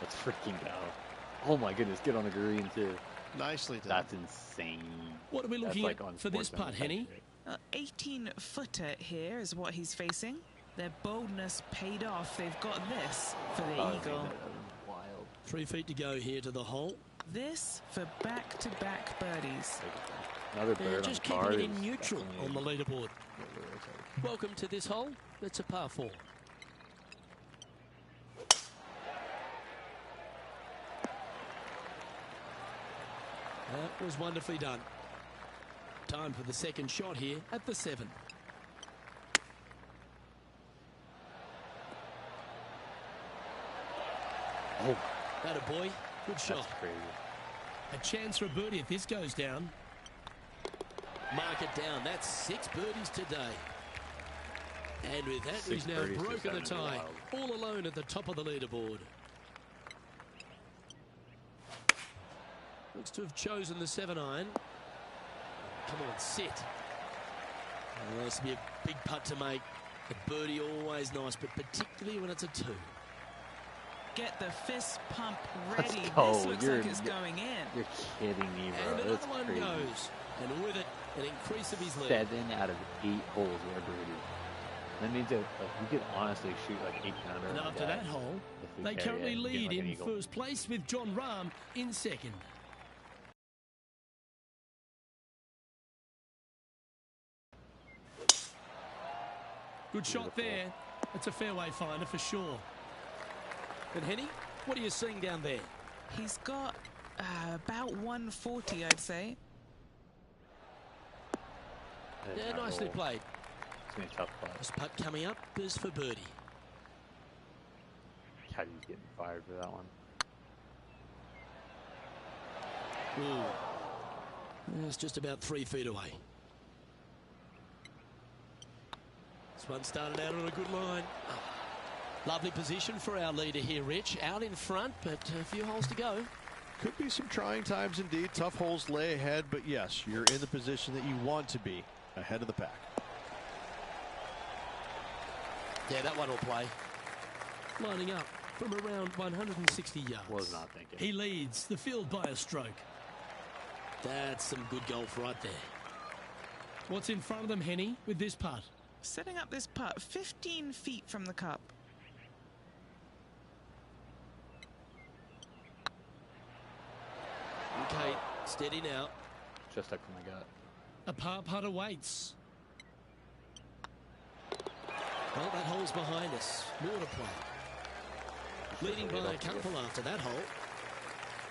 Let's freaking go. Oh my goodness, get on the green too. Nicely done. That's insane. What are we looking at for this putt, Henny? 18-footer here is what he's facing. Their boldness paid off. They've got this for the eagle. Wild. 3 feet to go here to the hole. This for back-to-back birdies. Another bird just keeping it in neutral on the leaderboard. Welcome to this hole. It's a par 4. That was wonderfully done. Time for the second shot here at the 7. Oh, that a boy. Good shot. That's crazy. A chance for a birdie if this goes down. Mark it down. That's 6 birdies today. And with that, he's now broken the tie. All alone at the top of the leaderboard. Looks to have chosen the 7-iron. Come on, sit. Well, this will be a big putt to make. A birdie always nice, but particularly when it's a 2. Get the fist pump ready. This looks like it's going in. You're kidding me, bro. And another one goes. And with it, an increase of his lead. 7 out of 8 holes were birdied. That means that you could honestly shoot like 18 under. And after that hole, they currently lead in first place with John Rahm in second. Good shot there. It's a fairway finder for sure. And Henny, what are you seeing down there? He's got about 140, I'd say. Yeah, nicely played. It's going to be a tough putt. This putt coming up is for birdie. Caddy's getting fired for that one. Ooh. It's just about 3 feet away. This one started out on a good line. Lovely position for our leader here, Rich. Out in front, but a few holes to go. Could be some trying times indeed. Tough holes lay ahead, but yes, you're in the position that you want to be, ahead of the pack. Yeah, that one will play. Lining up from around 160 yards. Was not thinking. He leads the field by a stroke. That's some good golf right there. What's in front of them, Henny, with this putt? Setting up this putt 15 feet from the cup. Okay, steady now. Just like my gut. A par putt awaits. Well, that hole's behind us. More to play. Leading by a couple after that hole.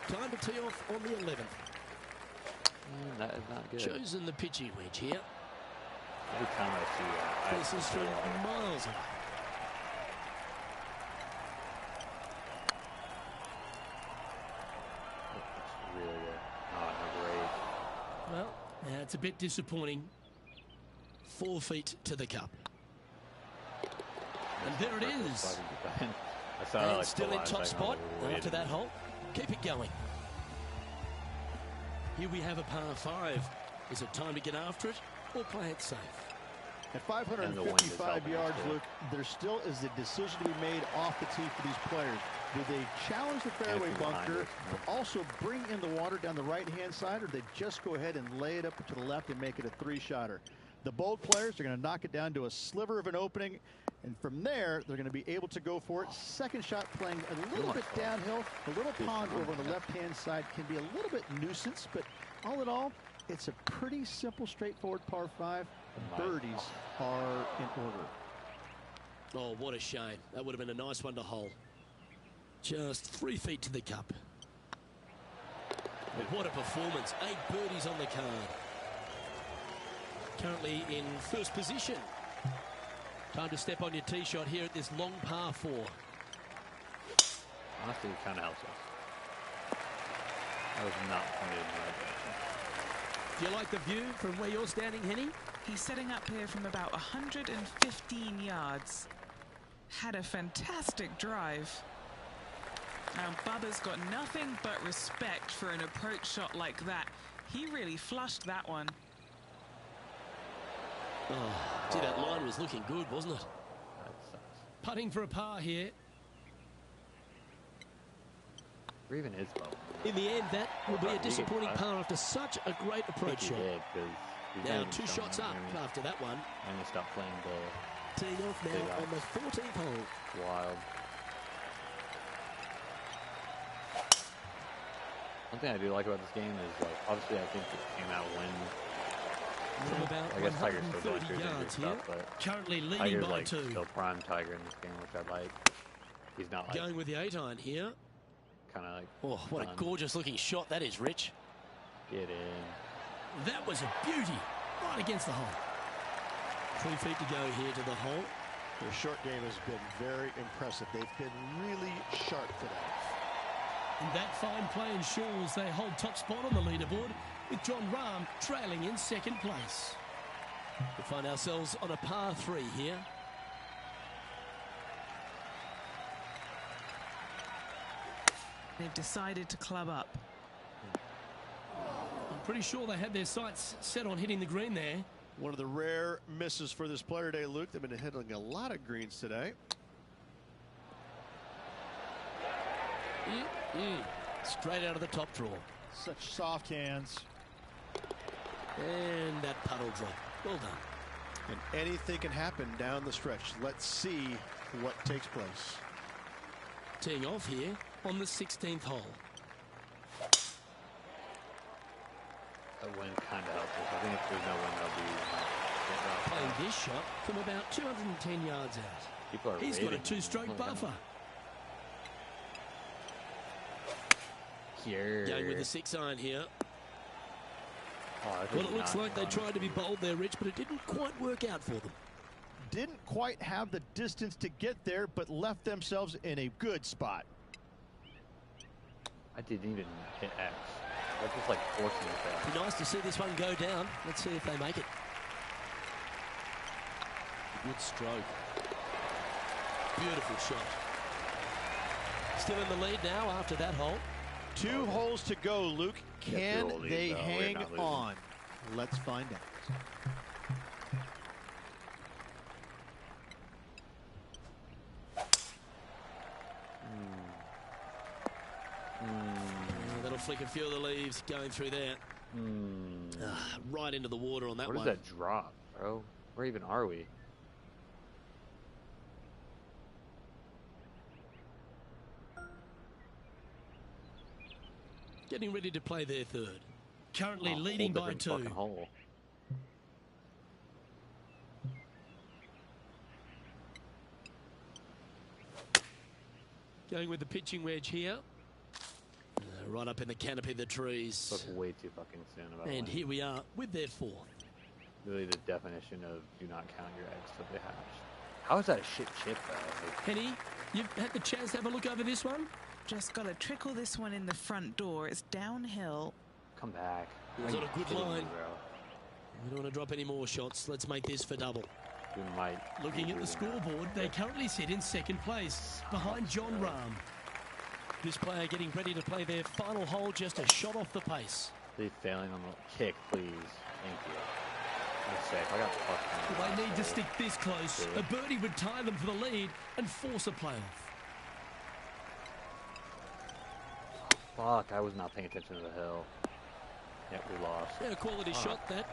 Time to tee off on the 11th. That is not good. Chosen the pitching wedge here. Every time I see that, this is from miles away. Really good. Oh, number 8. Well, it's a bit disappointing. 4 feet to the cup. And there it is. And still in top spot after that hole. Keep it going. Here we have a par 5. Is it time to get after it or play it safe? At 555 yards, Luke, there still is a decision to be made off the tee for these players. Do they challenge the fairway bunker, but also bring in the water down the right-hand side, or they just go ahead and lay it up to the left and make it a 3-shotter? The bold players are going to knock it down to a sliver of an opening, and from there, they're going to be able to go for it. Second shot playing a little bit downhill. The little pond over on the left-hand side can be a little bit nuisance, but all in all, it's a pretty simple, straightforward par 5. Birdies are in order. Oh, what a shame. That would have been a nice one to hole. Just 3 feet to the cup. But what a performance. 8 birdies on the card. Currently in first position. Time to step on your tee shot here at this long par 4. Honestly, it kind of helps us. I was not pointed in the right direction. Do you like the view from where you're standing, Henny? He's setting up here from about 115 yards. Had a fantastic drive. Now, Bubba's got nothing but respect for an approach shot like that. He really flushed that one. Oh, gee, that line was looking good, wasn't it? Putting for a par here. Or even his ball. In the end, that will be a disappointing par after such a great approach shot. Now 2 shots up after that one. I'm going to stop playing Teeing off now on the 14th hole. Wild. One thing I do like about this game is, like, obviously I think it came out when. From about I guess Tiger's still going through yards stuff, but currently leading Tiger's by like 2. still prime Tiger in this game, which I like. He's not like going with the 8-iron here. Kind of like. Oh, what a gorgeous looking shot that is, Rich. Get in. That was a beauty, right against the hole. 3 feet to go here to the hole. Their short game has been very impressive. They've been really sharp today. And that fine play ensures they hold top spot on the leaderboard, with John Rahm trailing in 2nd place. We find ourselves on a par 3 here. They've decided to club up. I'm pretty sure they had their sights set on hitting the green there. One of the rare misses for this player today, Luke. They've been hitting a lot of greens today. Straight out of the top draw. Such soft hands. And that puddle drop. Well done. And anything can happen down the stretch. Let's see what takes place. Teeing off here on the 16th hole. The wind kind of helps us. I think if there's no wind, they'll be playing this shot from about 210 yards out. He's got a 2-stroke buffer. Here. Going with the 6-iron here. Oh, well, it looks like they tried to be bold there, Rich, but it didn't quite work out for them. Didn't quite have the distance to get there, but left themselves in a good spot. I didn't even hit X. That's just like forcing it. Be nice to see this one go down. Let's see if they make it. Good stroke. Beautiful shot. Still in the lead now after that hole. 2 holes to go, Luke. Can they hang on? Let's find out. That'll flick a few of the leaves going through there. Right into the water on that one. What is that drop, bro? Where even are we? Getting ready to play their 3rd. Currently leading by 2. Hole. Going with the pitching wedge here. Right up in the canopy of the trees. Look way too fucking soon about and here we are with their 4th. Really the definition of do not count your eggs till they hatch. How is that a shit chip, though? Like, Penny, you've had the chance to have a look over this one? Just got to trickle this one in the front door. It's downhill. Come back. It's on a good line. We don't want to drop any more shots. Let's make this for double. We might. Looking at the scoreboard, they currently sit in 2nd place, behind John Rahm. This player getting ready to play their final hole, just a shot off the pace. They're failing on the kick, please. Thank you. I'm safe. I got the puck. Well, they need to stick this close. A birdie would tie them for the lead and force a playoff. Fuck, I was not paying attention to the hill. Yep, we lost. Yeah, quality shot that.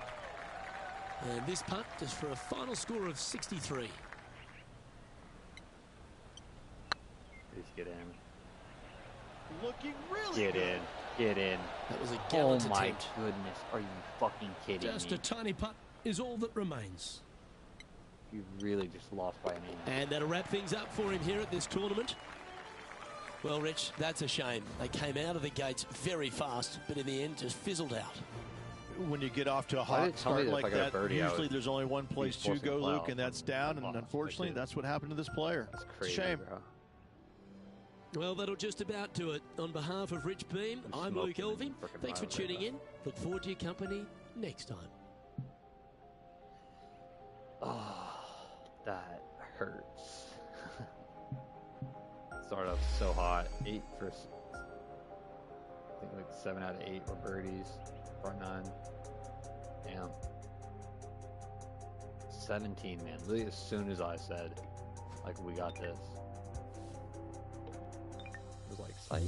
And this putt is for a final score of 63. Please get in. Looking really Get good. in. Get in. That was a gallant attempt. attempt. Oh my goodness. Are you fucking kidding Just me? a tiny putt is all that remains. You really just lost by a name. And that'll wrap things up for him here at this tournament. Well, Rich, that's a shame. They came out of the gates very fast, but in the end just fizzled out. When you get off to a hot start like that, usually there's only one place to go, Luke, and that's down. And unfortunately, that's what happened to this player. That's crazy, it's a shame. Bro. Well, that'll just about do it. On behalf of Rich Beam, I'm Luke Elving. Thanks for tuning in. Look forward to your company next time. Oh, that hurts. Started off so hot. 8 for, I think like 7 out of 8 were birdies. Front 9. Damn. 17, man. Literally as soon as I said, like, we got this. It was like, psych.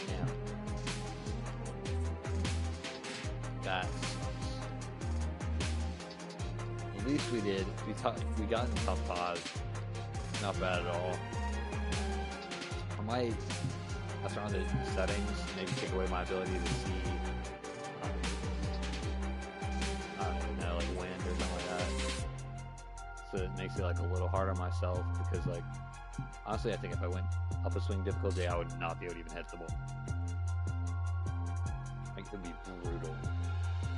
Damn. That sucks. At least we did. We got in top 5. Not bad at all. I might mess around the settings, maybe take away my ability to see, I don't know, like wind or something like that. So it makes it like a little hard on myself because, like, honestly, I think if I went up a swing difficulty, I would not be able to even hit the ball. Like, it would be brutal.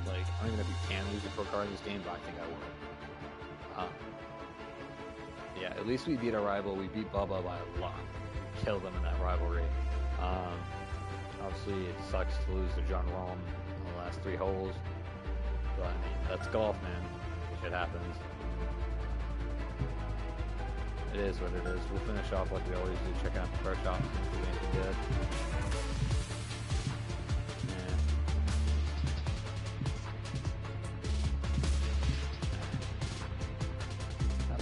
Like, I don't even know if you can lose your pro card in this game, but I think I would. Yeah, at least we beat our rival. We beat Bubba by a lot. We killed them in that rivalry. Obviously, it sucks to lose to John Rahm on the last 3 holes. But, I mean, that's golf, man. Shit happens. It is what it is. We'll finish off like we always do. Check out the first shot. See if there's anything good.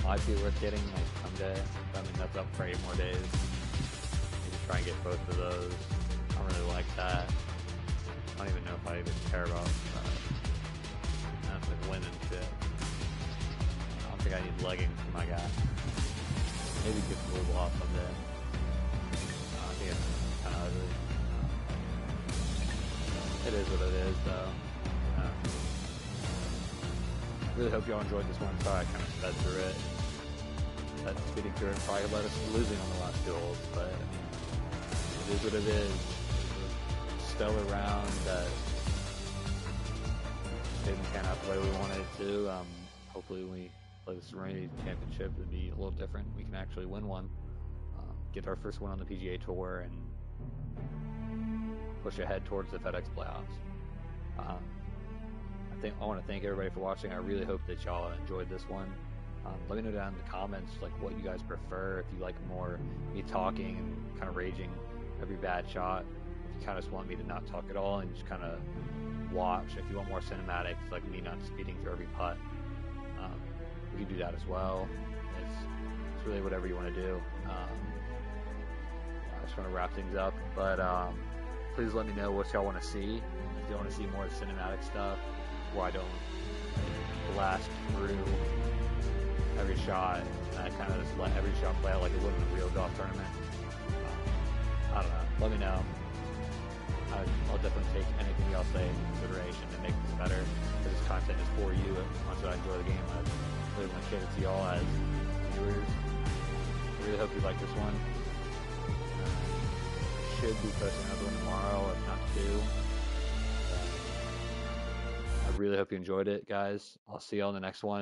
Might be worth getting like someday. I mean, that's up for 8 more days. Maybe try and get both of those. I don't really like that. I don't even know if I even care about like women shit. I don't think I need leggings for my guy. Maybe get the blue off someday. I think it's kind of ugly. It is what it is, though. Really hope y'all enjoyed this one. Sorry I kind of sped through it. That speeding through it probably led us to losing on the last 2 holes, but I mean, it is what it is. It was a stellar round that didn't pan out the way we wanted it to. Hopefully when we play the Serenity Championship, it'll be a little different. We can actually win one, get our first win on the PGA Tour, and push ahead towards the FedEx playoffs. I want to thank everybody for watching. I really hope that y'all enjoyed this one. Let me know down in the comments like what you guys prefer. If you like more me talking and kind of raging every bad shot. If you kind of just want me to not talk at all and just kind of watch. If you want more cinematics, like me not speeding through every putt, we can do that as well. It's really whatever you want to do. I just want to wrap things up, but please let me know what y'all want to see. If you want to see more cinematic stuff, where I don't blast through every shot, and I kind of just let every shot play out like it would in a real golf tournament. I don't know. Let me know. I'll definitely take anything y'all say into consideration to make this better, because this content is for you. As much as I enjoy the game, I really want to share it to y'all as viewers. I really hope you like this one. Should be posting another one tomorrow, if not 2. I really hope you enjoyed it, guys. I'll see y'all in the next one.